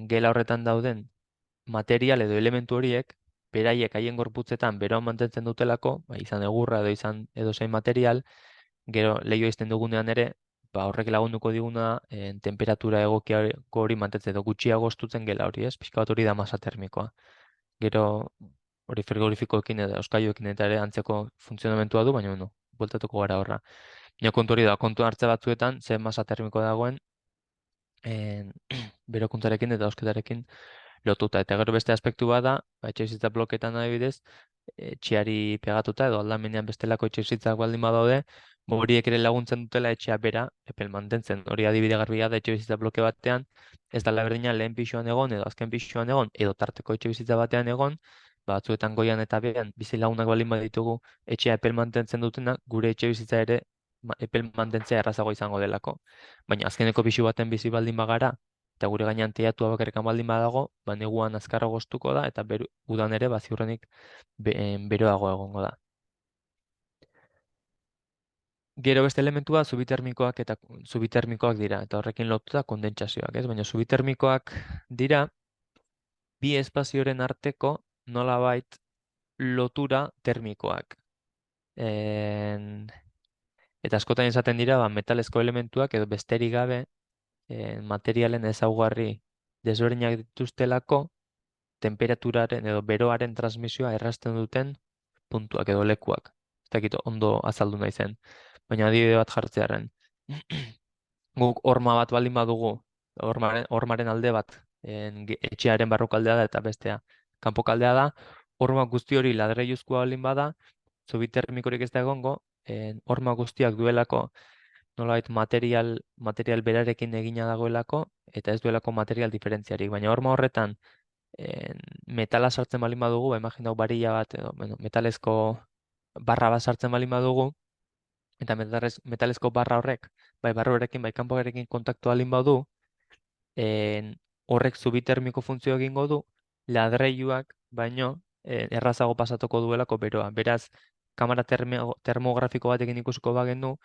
gela horretan dauden material edo elementu horiek, beraiek haien gorputzetan beroan mantentzen dutelako, izan egurra edo izan edozein material, gero leiho izten dugunean ere, horrek lagunduko diguna temperatura egokiako hori mantentzen edo gutxiago estutzen gela hori, ez? Pixka bat hori da masa termikoa. Gero hori frigorifikoekin edo euskailuekin eta ere antzeko funtzionamentua du, baina bueno, bueltatuko gara horra. Baina kontu hori da, kontu hartze batzuetan, ze masa termikoa dagoen, berokuntzarekin eta osketarekin lotuta. Eta gero beste aspektu bada, etxebizitza bloketan adibidez, etxeari pegatuta edo aldamenean bestelako etxebizitzak baldin badaude, horiek ere laguntzen dutela etxea bera epel mantentzen. Hori adibide garbia da etxebizitza bloke batean, ez da berdina lehen pisuan egon edo azken pisuan egon edo tarteko etxebizitza batean egon, batzuetan goian eta behan bizilagunak baldin baditugu etxea epel mantentzen dutena, gure etxebizitza ere epel mantentzea errazago izango delako. Baina azkeneko pisu baten bizi baldin bagara, eta gure gainean teiatua bakarrikan baldin badago, neguan azkarrago estuko da, eta udan ere ziurrenik beroago egongo da. Gero beste elementua subitermikoak eta subitermikoak dira, eta horrekin lotuta kondentsazioak, ez? Baina subitermikoak dira bi espazioren arteko nolabait lotura termikoak. Eta askotan izaten dira metalezko elementuak edo besterik gabe materialen ezaugarri desberdinak dituztelako temperaturaren edo beroaren transmisioa errazten duten puntuak edo lekuak. Ez dakit ondo azaldu nahi zen. Baina adibide bat jartzearen. Guk horma bat baldin badugu, hormaren alde bat etxearen barrukaldea da eta bestea kanpokaldea da, horma guzti hori ladreiluzkoa baldin bada, subitermikorik ez da egongo, horma guztiak duelako nolabait material berarekin egina dagoelako eta ez duelako material diferentziarik. Baina horma horretan metala sartzen baldin badugu, imaginau barilla bat edo metalezko barra bat sartzen baldin badugu, eta metalezko barra horrek, barra horrekin, kanpoarekin kontaktu baldin badu, horrek subitermiko funtzio egingo du, ladreiluak baino errazago pasatuko duelako beroa. Beraz, kamera termografiko batekin ikusiko bagenu,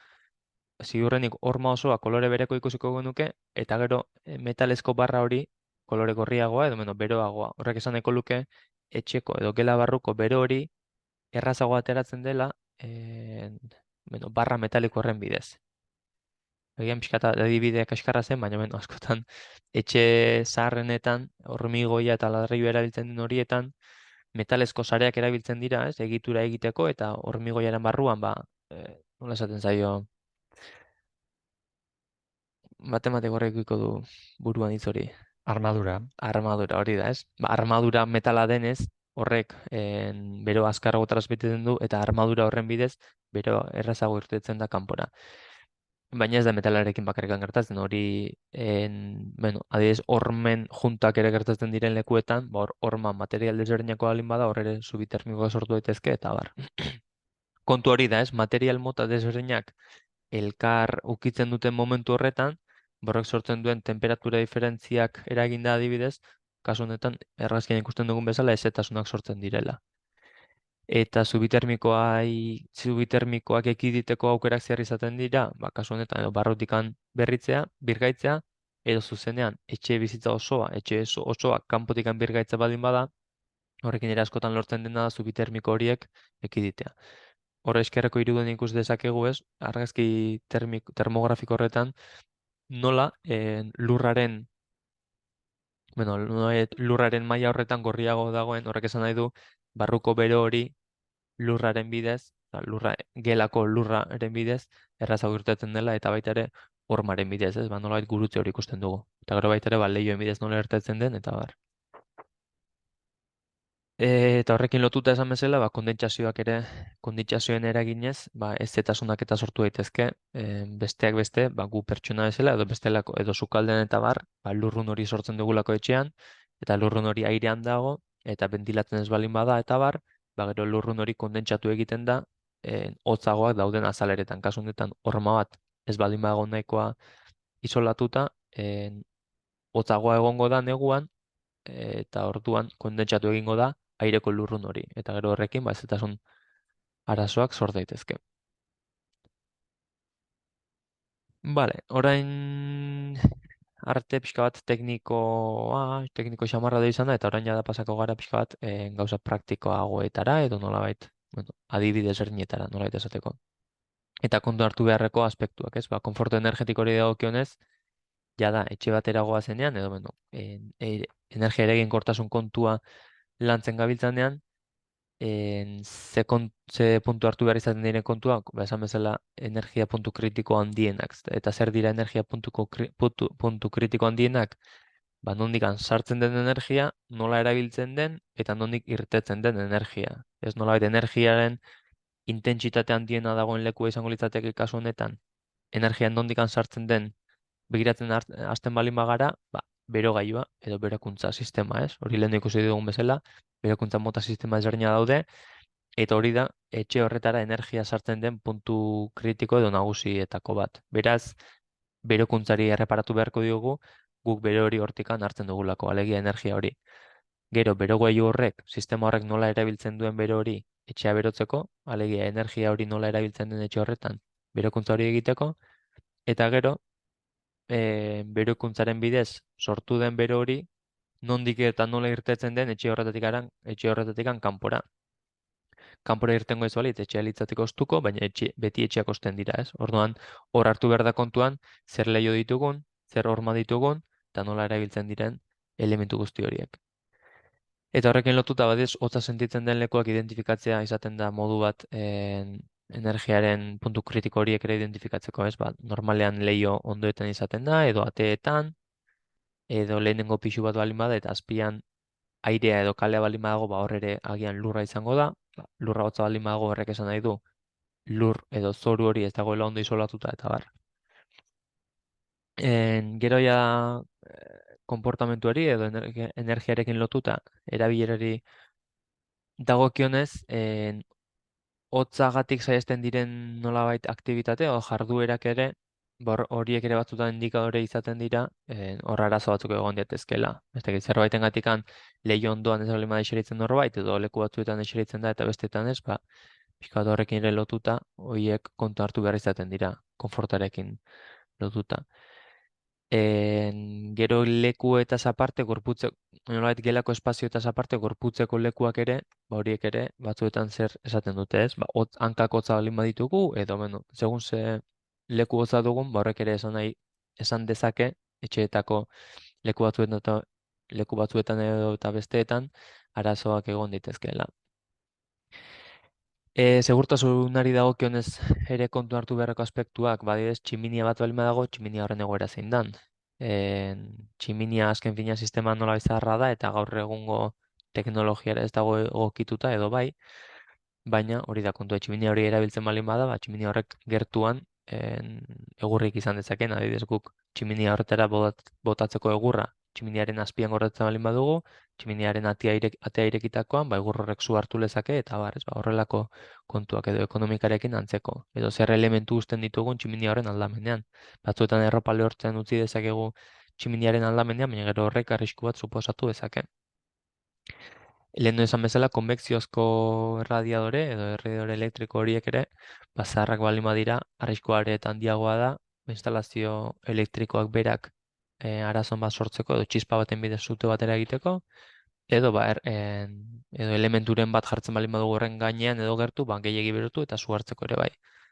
ziurrenik horma osoa kolore bereko ikusiko genuke, eta gero metalezko barra hori kolore gorriagoa edo beroagoa. Horrek esan nahiko luke etxeko edo gela barruko bero hori errazago ateratzen dela barra metaliko horren bidez. Egian pixkata adibidea kaskarra zen, baina askotan etxe zaharrenetan hormigoia eta ladrillo erabiltzen den horietan metalezko sareak erabiltzen dira, ez, egitura egiteko eta hormigoiaren barruan nola esaten zaio matematiko horrekiko du buruan hitz hori. Armadura. Armadura hori da, ez? Armadura metala denez, horrek bero azkarrago transmititzen du eta armadura horren bidez bero errazago irtetzen da kanpora. Baina ez da metalarekin bakarrikan gertatzen, hori adibidez hormen juntak ere gertatzen diren lekuetan, horma material desberdinako baldin bada, hor ere subitermikoa sortu daitezke eta bar. Kontu hori da, ez? Material mota desberdinak elkar ukitzen duten momentu horretan, borrek sortzen duen temperatura diferentziak eraginda adibidez, kasu honetan errazkian ikusten dugun bezala ezetasunak sortzen direla. Eta subitermikoak ekiditeko aukerak zer izaten dira, kasu honetan edo barrutikan berritzea, birgaitzea, edo zuzenean etxe bizitza osoa, etxe osoa kanpotikan birgaitza baldin bada, horrekin ere askotan lortzen dena da subitermiko horiek ekiditea. Horre eskerreko iruden ikus dezakegu, ez, argazki termografiko horretan, nola lurraren maila horretan gorriago dagoen, horrek esan nahi du, barruko bero hori lurraren bidez, gelako lurraren bidez, errazago irtetzen dela, eta baita ere hormaren bidez, ez, nolabait gurutze hori ikusten dugu. Eta gero baita ere, lehioen bidez nola irtetzen den, eta bar. Eta horrekin lotuta esan bezala, kondentsazioen eraginez, ezetasunak eta sortu daitezke, besteak beste, gu pertsona bezala, edo bestelako, edo sukaldean eta bar, lurrun hori sortzen dugulako etxean, eta lurrun hori airean dago, eta bentilatzen ez baldin bada, eta bar, ba, gero lurrun hori kondentsatu egiten da, hotzagoak dauden azaleretan. Kasu honetan, horma bat ez baldin badago nahikoa isolatuta, hotzagoa egongo da neguan, eta orduan kondentsatu egingo da aireko lurrun hori. Eta gero horrekin, ba, hezetasun arazoak sor daitezke. Vale, orain arte pixka bat tekniko xamarra da izan da, eta orain jada pasako gara pixka bat gauza praktikoagoetara, edo nolabait, bueno, adibide ezberdinetara, nolabait esateko. Eta kontu hartu beharreko aspektuak, ez? Ba, konforto energetikori dagokionez, jada etxe batera goazenean, edo bueno, energia eraginkortasun kontua lantzen gabiltzanean, ze puntu hartu behar izaten diren kontuak, ba, esan bezala energia puntu kritiko handienak. Eta zer dira energia puntu kritiko handienak? Ba, nondikan sartzen den energia, nola erabiltzen den, eta nondik irtetzen den energia. Ez nolabait energiaren intentsitate handiena dagoen lekua izango litzateke kasu honetan, energia nondikan sartzen den begiratzen hasten baldin bagara, ba, berogailua edo berokuntza sistema, ez? Hori lehen ikusi dugun bezala, berokuntza mota sistema ezberdina daude, eta hori da etxe horretara energia sartzen den puntu kritiko edo nagusietako bat. Beraz, berokuntzari erreparatu beharko diogu, guk bero hori hortikan hartzen dugulako, alegia energia hori. Gero, berogailu horrek, sistema horrek nola erabiltzen duen bero hori etxea berotzeko, alegia energia hori nola erabiltzen den etxe horretan, berokuntza hori egiteko, eta gero, berokuntzaren bidez sortu den bero hori, nondik eta nola irtetzen den etxe horretatik kanpora. Kanpora irtengo ez balit, etxea litzateko ostuko, baina beti etxeak osten dira, ez? Orduan, hor hartu behar da kontuan, zer leiho ditugun, zer horma ditugun, eta nola erabiltzen diren elementu guzti horiek. Eta horrekin lotuta badiz, hotza sentitzen den lekuak identifikatzea izaten da modu bat energiaren puntu kritiko horiek ere identifikatzeko, ez? Ba, normalean leiho ondoetan izaten da, edo ateetan, edo lehenengo pisu bat baldin bada, eta azpian airea edo kalea baldin badago, ba, hor ere agian lurra izango da. Ba, lurra hotza baldin badago horrek esan nahi du, lur edo zoru hori ez dagoela ondo isolatuta, eta bar. Gero ja konportamentuari edo energiarekin lotuta erabilerari dagokionez, hotzagatik saihesten diren nolabait aktibitate edo jarduerak ere, horiek ere batzutan indikadore izaten dira, hor arazo batzuk egon daitezkeela. Beste zerbaitengatikan leiho ondoan ez baldin bada eseritzen norbait, edo leku batzuetan eseritzen da eta bestetan ez, ba, pixka bat horrekin ere lotuta, horiek kontu hartu behar izaten dira, konfortarekin lotuta. Gero lekuetaz aparte, nolabait gelako espazioetaz aparte, gorputzeko lekuak ere, ba, horiek ere, batzuetan zer esaten dute, ez? Ba, hankak hotza baldin baditugu, edo, bueno, segun ze leku hotza dugun, ba, horrek ere esan dezake, etxeetako leku batzuetan edo eta besteetan, arazoak egon daitezkeela. Segurtasunari dagokionez ere kontu hartu beharreko aspektuak, badidez, tximinia bat baldin badago, tximinia horren egoera zein dan. Tximinia azken fina sistema nola bizarra da, eta gaur egungo teknologiara ez dago egokituta edo bai, baina hori da kontua tximinia hori erabiltzen baldin bada, ba, tximinia horrek gertuan egurrik izan dezaken, adibidez guk tximinia horretara botatzeko egurra, tximiniaren azpian gordetzen baldin badugu, tximiniaren atea irekitakoan, ba, egur horrek su hartu lezake, eta bar, ez, ba, horrelako kontuak edo ekonomikarekin antzeko. Edo zer elementu uzten ditugun tximinia horren aldamenean. Batzuetan erropa lehortzen utzi dezakegu tximiniaren aldamenean, baina gero horrek arrisku bat suposatu dezake. Lehen esan bezala, konbekziozko erradiadore edo erradiadore elektriko horiek ere, zaharrak baldin badira, arriskua ere eta handiagoa da, instalazio elektrikoak berak arazon bat sortzeko edo txispa baten bidez sute batera egiteko, edo edo elementuren bat jartzen baldin badugu horren gainean edo gertu, ba, gehiegi berotu eta su hartzeko ere bai.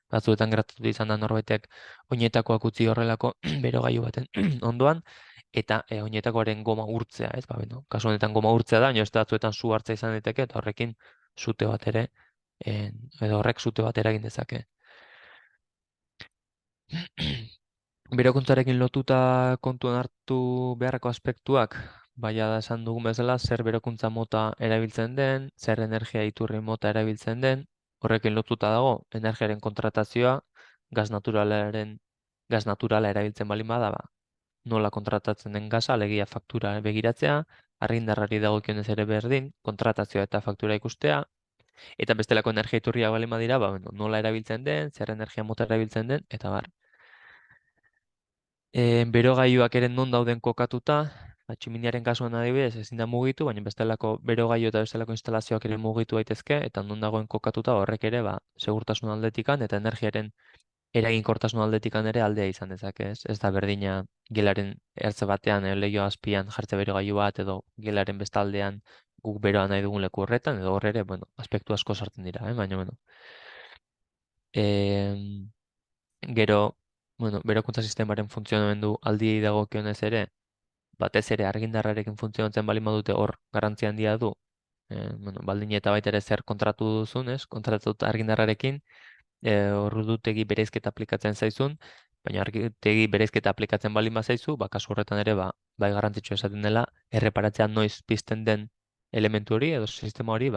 Batzuetan gertatu izan da norbaitek oinetakoak utzi horrelako berogailu baten ondoan, eta oinetakoaren goma urtzea, ez? Ba, beno, kasu honetan goma urtzea da, baina beste batzuetan su hartzea izan daiteke eta horrekin sute bat ere, edo horrek sute bat eragin dezake. Berokuntzarekin lotuta kontuan hartu beharreko aspektuak, baina da esan dugun bezala, zer berokuntza mota erabiltzen den, zer energia iturri mota erabiltzen den, horrekin lotuta dago energiaren kontratazioa, gas naturala erabiltzen baldin bada, ba, nola kontratatzen den gaza, alegia faktura begiratzea, argindarrari dagokionez ere berdin, kontratazioa eta faktura ikustea, eta bestelako energia iturriak baldin badira, bueno, nola erabiltzen den, zer energia mota erabiltzen den, eta bar. Berogailuak ere non dauden kokatuta, tximiniaren kasuan adibidez ezin da mugitu, baina bestelako berogailu eta bestelako instalazioak ere mugitu daitezke, eta non dagoen kokatuta horrek ere segurtasun aldetikan eta energiaren eraginkortasun aldetikan ere aldea izan dezake, ez? Ez da berdina gelaren ertze batean leiho azpian jartze berogailu bat edo gelaren bestaldean guk beroa nahi dugun leku horretan, edo horre ere, bueno, aspektu asko sartzen dira, baina, bueno. Gero, bueno, berokuntza sistemaren funtzionamendu aldiei dagokionez ere, batez ere argindarrarekin funtzionatzen baldin badute hor garrantzia handia du. Bueno, baldin eta baita ere zer kontratu duzun, ez? Kontratut argindarrarekin, ordutegi bereizketa aplikatzen zaizun, baina ordutegi bereizketa aplikatzen baldin bazaizu, kasu horretan ere bai garrantzitsua esaten dela erreparatzea noiz pizten den elementu hori edo sistema hori,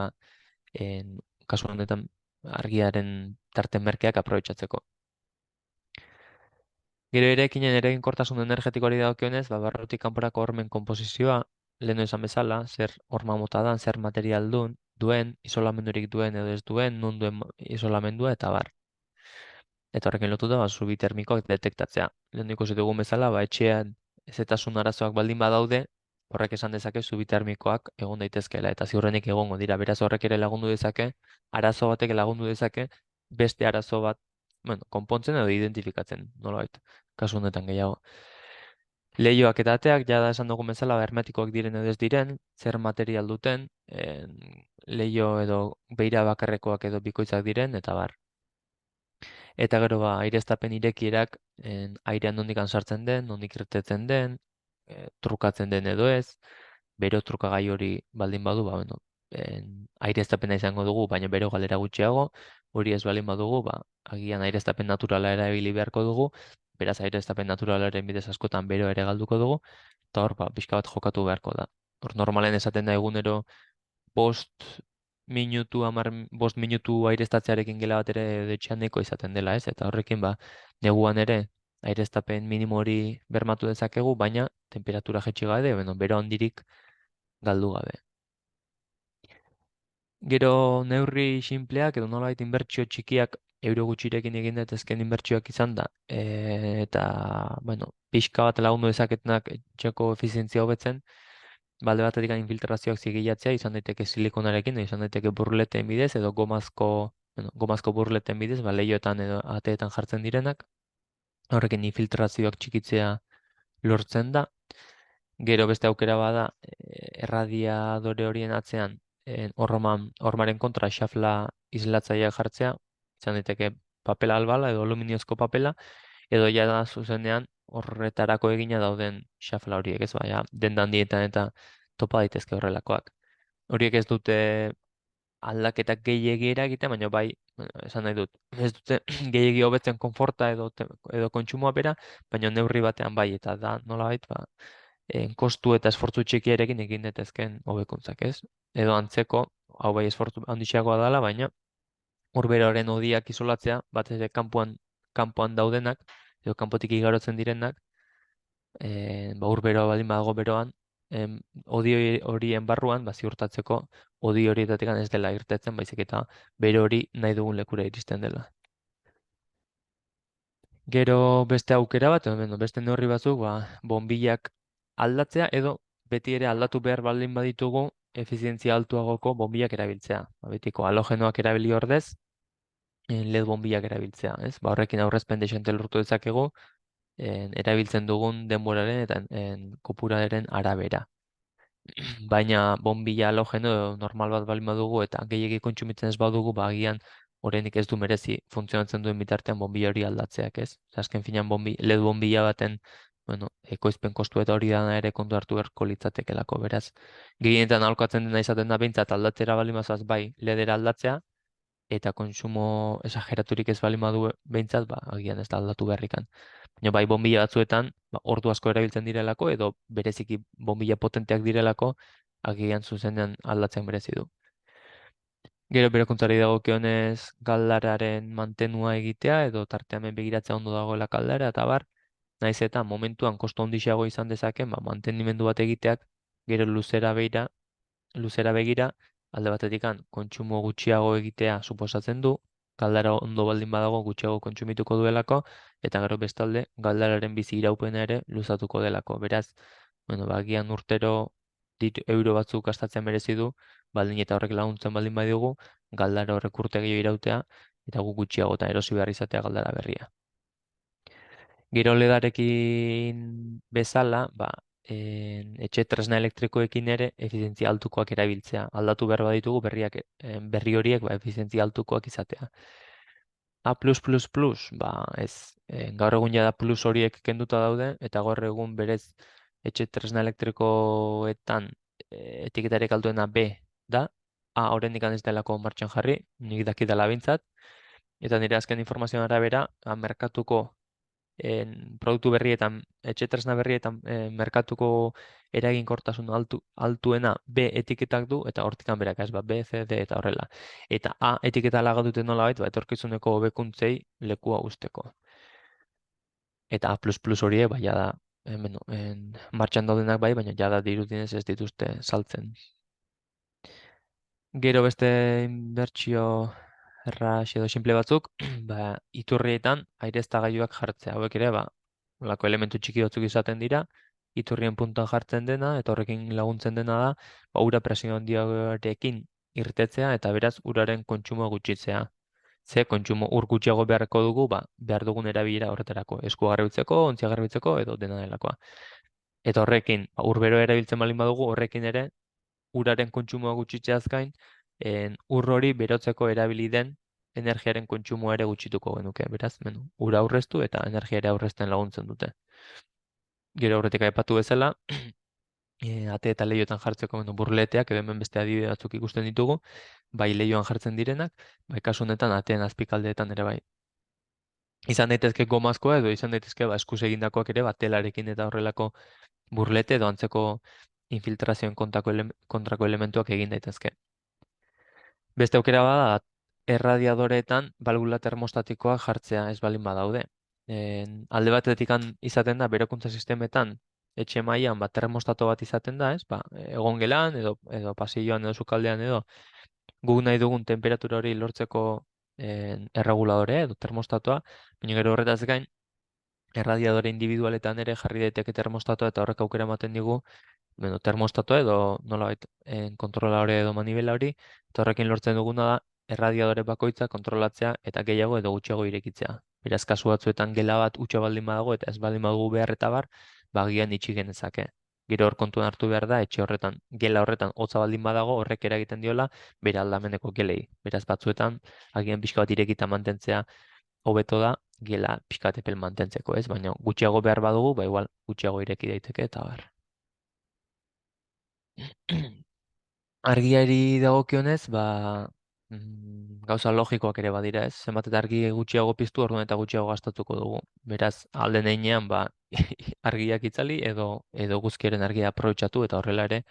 kasu honetan argiaren tarten merkeak aprobetxatzeko. Gero eraikinen eraginkortasun energetikoari dagokionez, barrutik kanporako hormen konposizioa, lehen esan bezala, zer horma mota dan, zer material duen, isolamendurik duen edo ez duen, non duen isolamendua eta bar. Eta horrekin lotuta, zubi termikoak detektatzea. Lehen ikusi dugun bezala, etxean ezetasun arazoak baldin badaude, horrek esan dezake zubi termikoak egon daitezkeela eta ziurrenik egongo dira. Beraz horrek ere lagundu dezake, arazo batek lagundu dezake, beste arazo bat, bueno, konpontzen edo identifikatzen, nolabait, kasu honetan gehiago. Leihoak eta ateak, jada esan dugun bezala, hermetikoak diren edo ez diren, zer material duten, leiho edo beira bakarrekoak edo bikoitzak diren, eta bar. Eta gero aireztapen irekierak airean nondik sartzen den, nondik irtetzen den, trukatzen den edo ez, bero trukagai hori baldin badu, bueno, aireztapena izango dugu, baina bero galera gutxiago, hori ez baldin badugu, agian aireztapen naturala erabili beharko dugu, beraz aireztapen naturalaren bidez askotan bero ere galduko dugu, eta hor, pixka bat jokatu beharko da. Hor, normalen esaten da egunero, bost minutu aireztatzearekin gela bat ere etxean nahiko izaten dela, ez? Eta horrekin, neguan ere aireztapen minimo hori bermatu dezakegu, baina temperatura jaitsi gabe, bero handirik galdu gabe. Gero neurri sinpleak edo nolabait inbertsio txikiak euro gutxirekin egin daitezkeen inbertsioak izan da. Eta, pixka bat lagundu dezaketenak etxeko efizientzia hobetzen, balde batetik infiltrazioak zigilatzea, izan daiteke silikonarekin, izan daiteke burleten bidez, edo gomazko burleten bidez, leihoetan edo ateetan jartzen direnak. Horrekin infiltrazioak txikitzea lortzen da. Gero beste aukera bada, erradiadore horien atzean, hormaren kontra xafla islatzailea jartzea, izan daiteke papela albala edo aluminiozko papela, edo ja zuzenean horretarako egina dauden xafla horiek, ez dendan dietan eta topa daitezke horrelakoak. Horiek ez dute aldaketak gehiegi eragiten, baina bai, esan nahi dut, ez dute gehiegi hobetzen konforta edo kontsumoa bera, baina neurri batean bai, eta da nolabait, kostu eta esfortzu txikiarekin egin daitezkeen hobekuntzak, ez? Edo antzeko, hau bai esfortzu handixeagoa dela, baina urberoaren odiak isolatzea, batez ere kanpoan daudenak, edo kanpotik igarotzen direnak, urberoa baldin badago beroan, odi horien barruan, ziurtatzeko odi horietatik ez dela irtetzen, baizik eta bero hori nahi dugun lekura iristen dela. Gero beste aukera bat, beste neurri batzuk, bonbilak aldatzea edo beti ere aldatu behar baldin baditugu efizientzia altuagoko bonbilak erabiltzea. Betiko halogenoak erabili ordez, LED bonbilak erabiltzea, ez? Horrekin aurrezpen dexente lortu dezakegu, erabiltzen dugun denboraren eta kopuraren arabera. Baina bonbila halogeno normal bat baldin badugu eta gehiegi kontsumitzen ez badugu, agian oraindik ez du merezi funtzionatzen duen bitartean bonbila hori aldatzeak, ez? Azken finean LED bonbila baten, ekoizpen kostu eta hori dana ere kontu hartu beharko litzatekelako, beraz. Gehienetan aholkatzen dena izaten da behintzat aldatzera baldin bazoaz bai LEDera aldatzea, eta kontsumo esageraturik ez baldin badu behintzat, agian ez da aldatu beharrikan. Baina bai bonbila batzuetan, ordu asko erabiltzen direlako, edo bereziki bonbila potenteak direlako, agian zuzenean aldatzen berezi du. Gero berokuntzari dagokionez galdararen mantenua egitea, edo tarteamen begiratzea ondo dagoela kaldara, eta bar, naiz eta momentuan kosto handiago izan dezaken, mantenimendu bat egiteak Gero luzera begira, alde batetik kontsumo gutxiago egitea suposatzen du, galdara ondo baldin badago gutxiago kontsumituko duelako, eta gero bestalde galdararen bizi iraupena ere luzatuko delako. Beraz, bueno, agian urtero euro batzuk gastatzen merezi du, baldin eta horrek laguntzen baldin badiogu, galdara horrek urte gehiago irautea, eta gu gutxiago eta erosi behar izatea galdara berria. Gero ledarekin bezala, etxe tresna elektrikoekin ere efizientzia altukoak erabiltzea. Aldatu behar baditugu berri horiek efizientzia altukoak izatea. A+++, ez, gaur egun jada plus horiek kenduta daude, eta gaur egun berez etxe tresna elektrikoetan etiketarek altuena B da, A oraindik ez delako martxan jarri, nik dakidala behintzat, eta nire azken informazioan arabera, merkatuko produktu berrietan, etxe tresna berrietan merkatuko eraginkortasun altuena B etiketak du, eta hortikan beraka ez, B, C, D eta horrela. Eta A etiketa laga duten nolabait, etorkizuneko hobekuntzei lekua usteko. Eta A++ horiek, jada, martxan daudenak baina jada dirudinez ez dituzte saltzen. Gero beste inbertsio erraz edo simple batzuk, iturrietan aireztagailuak jartzea. Hauek ere, olako elementu txiki batzuk izaten dira, iturrien puntuan jartzen dena, eta horrekin laguntzen dena da, ura presio handiagoarekin irtetzea, eta beraz uraren kontsumoa gutxitzea. Ze kontsumo ur gutxiago beharko dugu, behar dugun erabilera horretarako, eskua garbitzeko, ontzia garbitzeko, edo dena delakoa. Eta horrekin, ur bero erabiltzen baldin badugu, horrekin ere, uraren kontsumoa gutxitzeaz gain, ur hori berotzeko erabili den energiaren kontsumoa ere gutxituko genuke. Beraz, ura aurreztu eta energia ere aurrezten laguntzen dute. Gero aurretik aipatu bezala, ate eta leihoetan jartzeko burleteak, edo hemen beste adibide batzuk ikusten ditugu, bai leihoan jartzen direnak, bai kasu honetan ateen azpikaldeetan ere bai. Izan daitezke gomazkoa edo izan daitezke eskuz egindakoak ere telarekin eta horrelako burlete edo antzeko infiltrazioen kontrako elementuak egin daitezke. Beste aukera bada, erradiadoreetan balbula termostatikoa jartzea ez baldin badaude. Alde batetik izaten da, berokuntza sistemetan, etxe mailan termostato bat izaten da, ez? Egon gelan, edo pasilloan, edo sukaldean, edo guk nahi dugun temperatura hori lortzeko erreguladore edo termostatoa, baina gero horretaz gain, erradiadore individualetan ere jarri daiteke termostatoa eta horrek aukera ematen digu termostatoa edo nolabait kontroladore edo manibela hori, eta horrekin lortzen duguna da erradiadore bakoitza kontrolatzea eta gehiago edo gutxiago irekitzea. Beraz, kasu batzuetan gela bat hutsa baldin badago eta ez baldin badugu behar eta bar, bagian itxi genezake. Gero hor kontuan hartu behar da, etxe horretan, gela horretan hotza baldin badago, horrek eragiten diola bere aldameneko gelei. Beraz, batzuetan, agian pixka bat irekita mantentzea hobeto da, gela pixka epel mantentzeko, ez? Baina gutxiago behar badugu, igual gutxiago ireki daiteke eta bar. Argiari dagokionez, gauza logikoak ere badira, ez? Zenbat eta argi gutxiago piztu, orduan eta gutxiago gastatuko dugu. Beraz, alde heinean, argiak itzali edo guzkiaren argia aprobetxatu eta horrela ere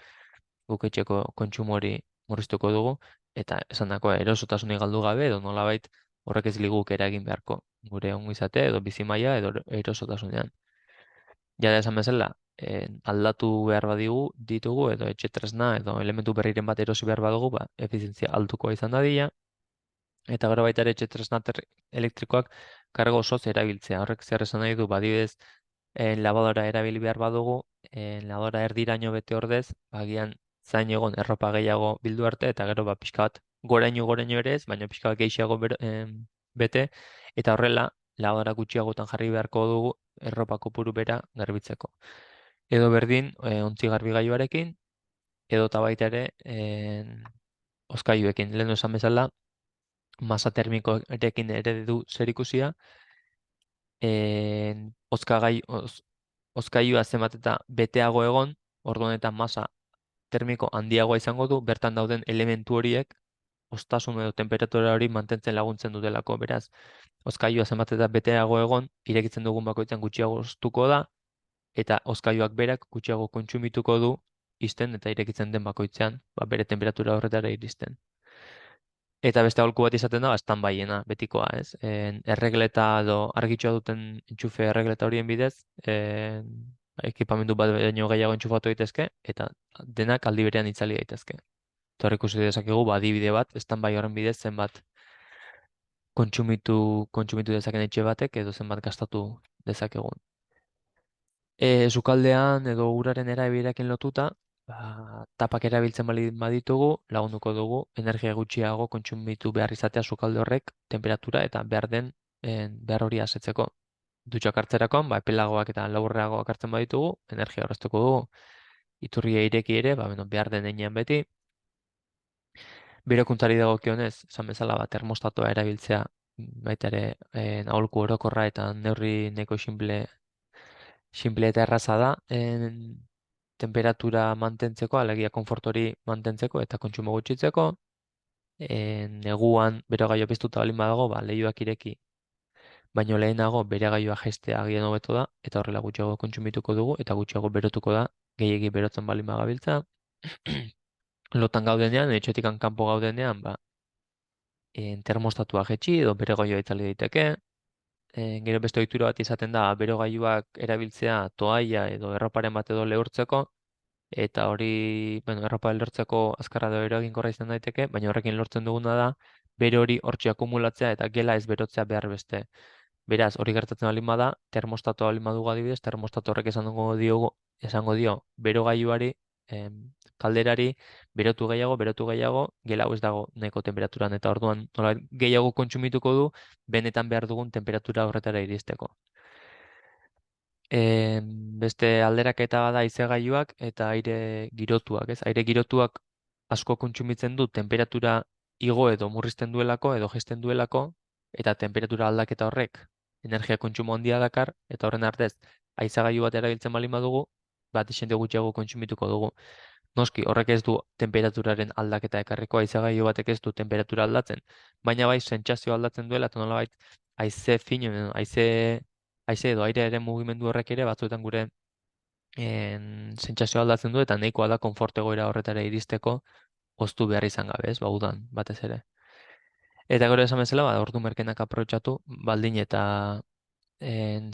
guk etxeko kontsumo hori murriztuko dugu eta esandakoa erosotasunik galdu gabe edo nolabait horrek ez liguk eragin beharko gure ongizate edo bizimaia edo erosotasunean. Ja esan bezala, aldatu behar ditugu edo etxe tresna edo elementu berriren bat erosi behar badugu, efizientzia altukoa izan dadila. Eta gero baita ere etxe tresna elektrikoak kargo osoz erabiltzea. Horrek zer esan nahi du, badibidez, labadora erabili behar badugu, labadora erdiraino bete ordez, agian zain egon erropa gehiago bildu arte, eta gero pixka bat goraino ere ez, baina pixka bat gehiago bete, eta horrela labadora gutxiagotan jarri beharko dugu erropa kopuru bera garbitzeko. Edo berdin, ontzi garbigailuarekin, edo eta baita ere hozkailuekin. Lehen esan bezala, masa termikoarekin ere du zerikusia, hozkailua zenbat eta beteago egon, orduan eta masa termiko handiagoa izango du, bertan dauden elementu horiek, hoztasun edo temperatura hori mantentzen laguntzen dutelako. Beraz, hozkailua zenbat eta beteago egon, irekitzen dugun bakoitzan gutxiago hoztuko da, eta hozkailuak berak gutxiago kontsumituko du, izten eta irekitzen den bakoitzean, bere temperatura horretara iristen. Eta beste aholku bat izaten da, standbyena, betikoa, ez? Erregleta edo argitxoa duten entxufe erregleta horien bidez, ekipamendu bat baino gehiago entxufatu daitezke, eta denak aldi berean itzali daitezke. Eta hor ikusi dezakegu, adibide bat, standby horren bidez zenbat kontsumitu dezaken etxe batek edo zenbat gastatu dezakegun. Sukaldean edo uraren erabilerekin lotuta, tapak erabiltzen baditugu, lagunduko dugu energia gutxiago kontsumitu behar izatea sukalde horrek temperatura eta behar hori asetzeko. Dutxak hartzerakoan, epelagoak eta laburreagoak hartzen baditugu, energia horreztuko dugu. Iturria ireki ere, behar den heinean beti. Berokuntzari dagokionez, esan bezala termostatoa erabiltzea, baita ere aholku orokorra eta neurri nahiko simple eta erraza da, temperatura mantentzeko, alegia konfort hori mantentzeko eta kontsumo gutxitzeko. Neguan berogailu piztuta baldin badago, leihoak ireki, baino lehenago bere gailua jaistea agian hobeto da, eta horrela gutxiago kontsumituko dugu, eta gutxiago berotuko da, gehiegi berotzen baldin bagabiltza. Lotan gaudenean, etxetik kanpo gaudenean, termostatua jetxi edo bere gailua itzali daiteke. Gero beste ohitura bat izaten da, berogailuak erabiltzea toaia edo erroparen bat edo lehurtzeko, eta hori, erropa lehortzeko azkarra edo eraginkorra izan daiteke, baina horrekin lortzen duguna da, bero hori hortxe akumulatzea eta gela ez berotzea behar beste. Beraz, hori gertatzen baldin bada, termostatoa baldin badugu adibidez, termostato horrek esango dio berogailuari, kalderari, berotu gehiago, gela hau ez dago nahiko temperaturan, eta orduan nola gehiago kontsumituko du, benetan behar dugun temperatura horretara iristeko. Beste alderaketa bada haizegailuak eta aire girotuak, ez? Aire girotuak asko kontsumitzen du temperatura igo edo murrizten duelako edo jaisten duelako, eta temperatura aldaketa horrek energia kontsumo handia dakar, eta horren artez haizegailu bat erabiltzen baldin badugu, dezente gutxiago kontsumituko dugu. Noski, horrek ez du temperaturaren aldaketa ekarriko, haizegailu batek ez du temperatura aldatzen, baina bai sentsazio aldatzen duela, eta nolabait haize fin, haize edo airearen mugimendu horrek ere batzuetan gure sentsazioa aldatzen du, eta nahikoa da konfort egoera horretara iristeko hoztu behar izan gabe, ez, udan batez ere. Eta gero esan bezala, ordu merkenak aprobetxatu, baldin eta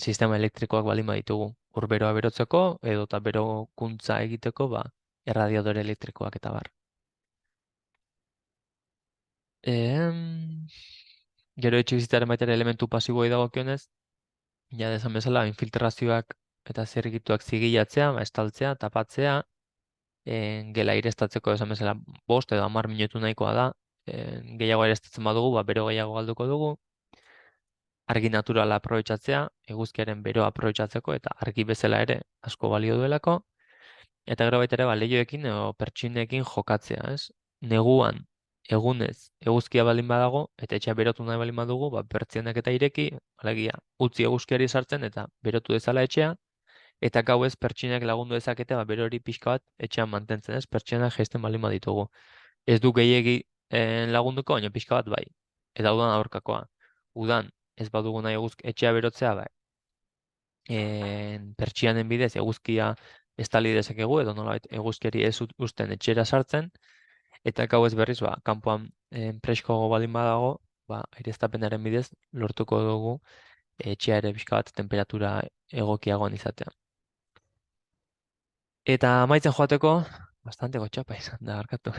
sistema elektrikoak baldin baditugu. Ur beroa berotzeko, edo eta berokuntza egiteko, erradiadore elektrikoak eta bar. Gero etxe bizitzaren baita ere elementu pasiboi dagokionez, ja desan bezala, infiltrazioak eta zirrikituak zigilatzea, estaltzea, tapatzea, gela aireztatzeko esan bezala 5 edo 10 minutu nahikoa da, gehiago aireztatzen badugu, bero gehiago galduko dugu, argi naturala aprobetxatzea, eguzkiaren beroa aprobetxatzeko, eta argi bezala ere asko balio duelako, eta gero baita ere, lehioekin edo pertsinekin jokatzea, ez? Neguan, egunez, eguzkia baldin badago, eta etxea berotu nahi baldin badugu, pertsianak eta ireki, alegia, utzi eguzkiari sartzen, eta berotu dezala etxea, eta gauez pertsinak lagundu dezakete, bero hori pixka bat etxean mantentzen, ez? Pertsianak jaisten baldin baditugu. Ez du gehiegi lagunduko, baina pixka bat bai. Eta udan aurkakoa. Udan, ez badugu nahi etxea berotzea, bai. Pertsianen bidez eguzkia estali dezakegu, edo nolabait eguzkiari ez uzten etxera sartzen, eta gauez berriz, kanpoan presko baldin badago, aireztapenaren bidez lortuko dugu etxea ere pixka bat temperatura egokiagoan izatea. Eta amaitzen joateko, bastante gotxapa izan da, barkatu.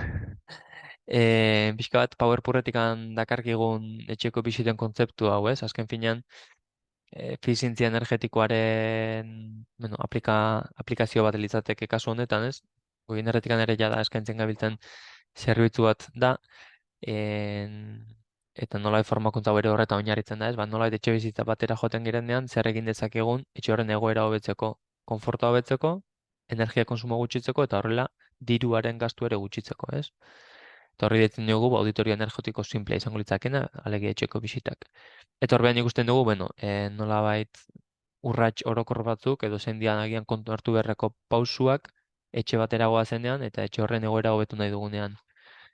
Pixka bat PowerPointikan dakarkigun etxeko bisiten kontzeptu hau, ez? Azken finean, efizientzia energetikoaren aplikazio bat litzateke kasu honetan, ez? Goi energetikan ere jada eskaintzen gabiltzen zerbitzu bat da, eta nolai formakuntza bere horretan oinarritzen da, ez? Nolai etxe bizitza batera joten girenean, zer egin dezakegun etxe horren egoera hobetzeko, konforta hobetzeko, energia konsumo gutxitzeko, eta horrela diruaren gastu ere gutxitzeko, ez? Eta horri ditzen dugu, auditorio energetiko simplea izango litzakena, alegia etxeko bisitak. Eta horrean ikusten dugu, nolabait urrats orokor batzuk, edo zein dian agian kontu hartu beharreko pausuak, etxe batera goazenean, eta etxe horren egoera hobetu nahi dugunean.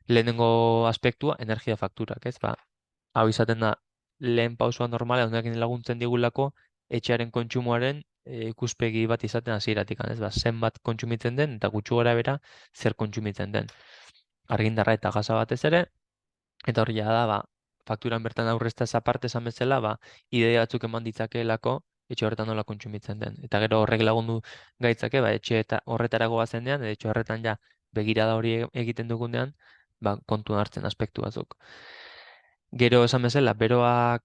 Lehenengo aspektua, energia fakturak, ez? Hau izaten da, lehen pausua normala, honekin laguntzen digulako, etxearen kontsumoaren ikuspegi bat izaten hasieratik, ez? Zenbat kontsumitzen den, eta gutxu gara bera, zer kontsumitzen den. Argindarra eta gasa batez ere, eta hori da, fakturan bertan aurrezta esa parte esan bezala, ideia batzuk eman ditzakeelako, etxe horretan nola kontsumitzen den. Eta gero horrek lagundu gaitzake, etxe eta horretarago bazenean, etxe horretan ja begirada hori egiten dugunean, kontuan hartzen aspektu batzuk. Gero esan bezala, beroak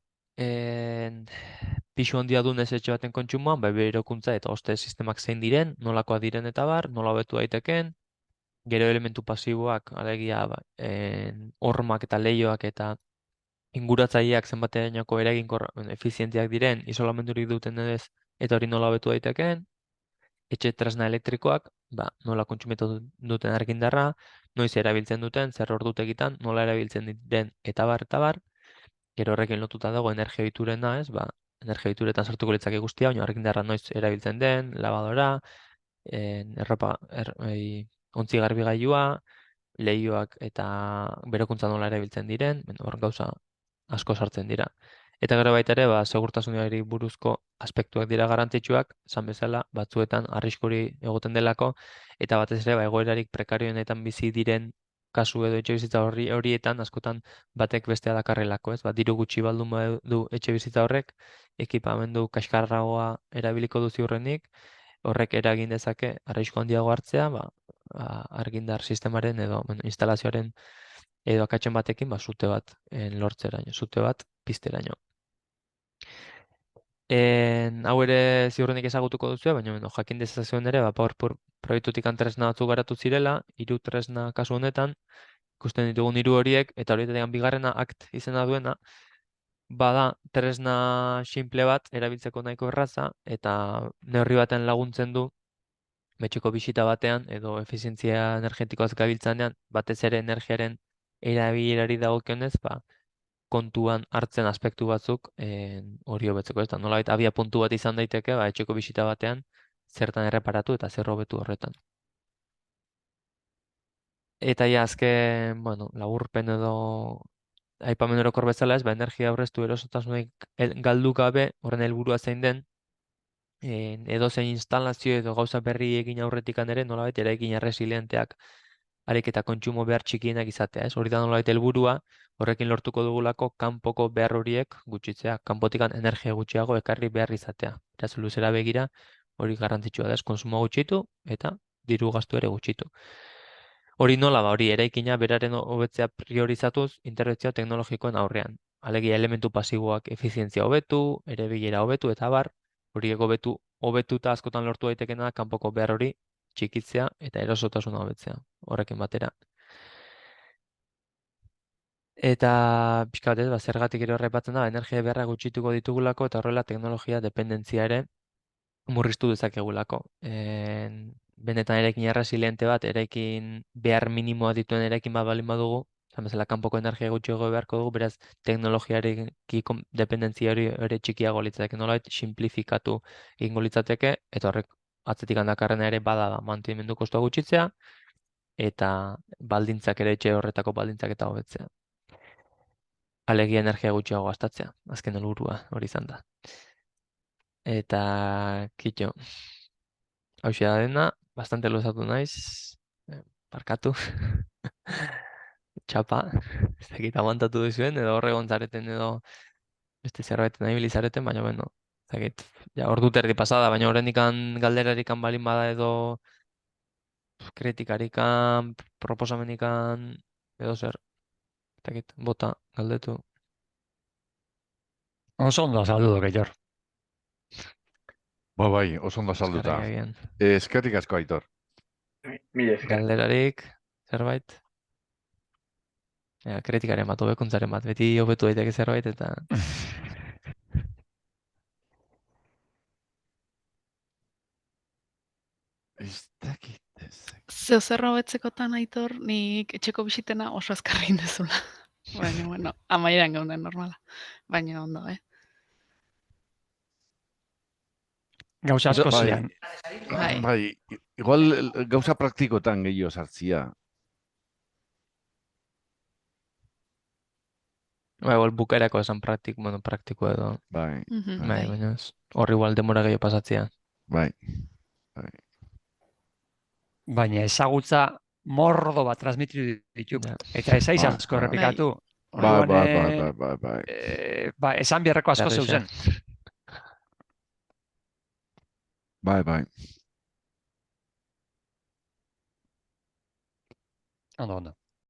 pisu handia duen ez etxe baten kontsumoan, berokuntza eta hoste sistemak zein diren, nolakoak diren eta bar, nola hobetu daiteken, gero elementu pasiboak, alegia, hormak eta leihoak eta inguratzaileak zenbaterainoko eraginkor efizienteak diren, isolamendurik duten edo ez, eta hori nola hobetu daiteken, etxe tresna elektrikoak, nola kontsumitu duten argindarra, noiz erabiltzen duten, zer ordutegitan, nola erabiltzen diren eta bar, gero horrekin lotuta dago energia ohiturena, ez, energia ohituretan sartuko litzake guztia, baina argindarra noiz erabiltzen den, lavadora, ontzi garbigailua, leihoak eta berokuntza nola erabiltzen diren, hor gauza asko sartzen dira. Eta gero baita ere, segurtasunari buruzko aspektuak dira garrantzitsuak, esan bezala, batzuetan arriskuri egoten delako, eta batez ere, egoerarik prekarioenetan bizi diren kasu edo etxebizitza horietan, askotan batek bestea dakarrelako, ez? Diru gutxi baldun du etxebizitza horrek, ekipamendu kaskarragoa erabiliko du ziurrenik, horrek eragin dezake arrisku handiago hartzea, argindar sistemaren edo instalazioaren edo akatzen batekin, sute bat lortzeraino, sute bat pizteraino. Hau ere ziurrenik ezagutuko duzu, baina jakin dezazuen ere, PowerPoint proiektutik tresna batzuk garatu zirela, 3 tresna kasu honetan, ikusten ditugun 3 horiek, eta horietatik bigarrena ACT izena duena, bada tresna simple bat erabiltzeko nahiko erraza, eta neurri baten laguntzen du, betxeko bisita batean, edo efizientzia energetikoaz gabiltzanean, batez ere energiaren erabilerari dagokionez, kontuan hartzen aspektu batzuk hori hobetzeko, ez da, nolabait abia puntu bat izan daiteke, etxeko bisita batean zertan erreparatu eta zer hobetu horretan. Eta ja azken, laburpen edo aipamen orokor bezala ez, energia aurreztu erosotasunik galdu gabe, horren helburua zein den, edozein instalazio edo gauza berri egin aurretik ere, nolabait eraikin erresilienteak harik eta kontsumo behar txikienak izatea, ez? Hori da nolabait helburua, horrekin lortuko dugulako kanpoko behar horiek gutxitzea, kanpotikan energia gutxiago ekarri behar izatea. Beraz, luzera begira, hori garrantzitsua da, ez? Kontsumo gutxitu eta diru gastu ere gutxitu. Hori nola hori eraikina beraren hobetzea priorizatuz interbentzio teknologikoen aurrean. Alegia elementu pasiboak efizientzia hobetu, ere bilera hobetu eta bar, horiek hobetuta askotan lortu daitekena kanpoko behar hori txikitzea eta erosotasuna hobetzea, horrekin batera. Eta pixka bat ez, zergatik ere horrepatzen da, energia beharra gutxituko ditugulako eta horrela teknologia dependentzia ere murriztu dezakegulako. Benetan eraikin erresiliente bat, eraikin behar minimoa dituen eraikin bat balin badugu, bezala kanpoko energia gutxiago beharko dugu, beraz teknologiarekiko dependentzia hori ere txikiago litzateke, nolabait simplifikatu egingo litzateke, eta horrek atzetik handakarrena ere bada mantenimendu kostua gutxitzea, eta baldintzak ere etxe horretako baldintzak eta hobetzea. Alegia energia gutxiago gastatzea, azken helburua hori izan da. Eta kitxo, hauxe da dena, bastante luzatu naiz, barkatu, txapa, ez dakit aguantatu duzuen, edo horregon zareten edo beste zerbait nahi bilizareten, baina beno, ez dakit, ja, ordu terdi pasada, baina horrendikan galderarikan balin bada edo kritikarikan, proposamenikan, edo zer, ez dakit, bota, galdetu. Oso ondo azaldu Aitor. Bai, oso ondo azalduta. Eskerrik agian. Eskerrik asko, Aitor. Mila esker. Galderarik, zerbait? Ja, kritikaren bat, hobekuntzaren bat, beti hobetu daiteke zerbait, eta... Ez dakit. Zeo zer hobetzekotan, Aitor, nik etxeko bisitena oso azkarri indezula. Baina, bueno, amaieran gaunden normala. Baina ondo, Gauza asko Bai. zian. Bai, igual gauza praktikotan gehiago sartzia. Igual bukaerako esan praktiko edo... Bai, Baina hor igual demora gehiago pasatzea. bai. Baina ezagutza mordo bat transmititu ditu. Ja. Eta ez aiz Bai, asko bai. errepikatu. Bai. Esan beharreko asko Berriz, zeuzen. Bai, bai. Ondo, ondo.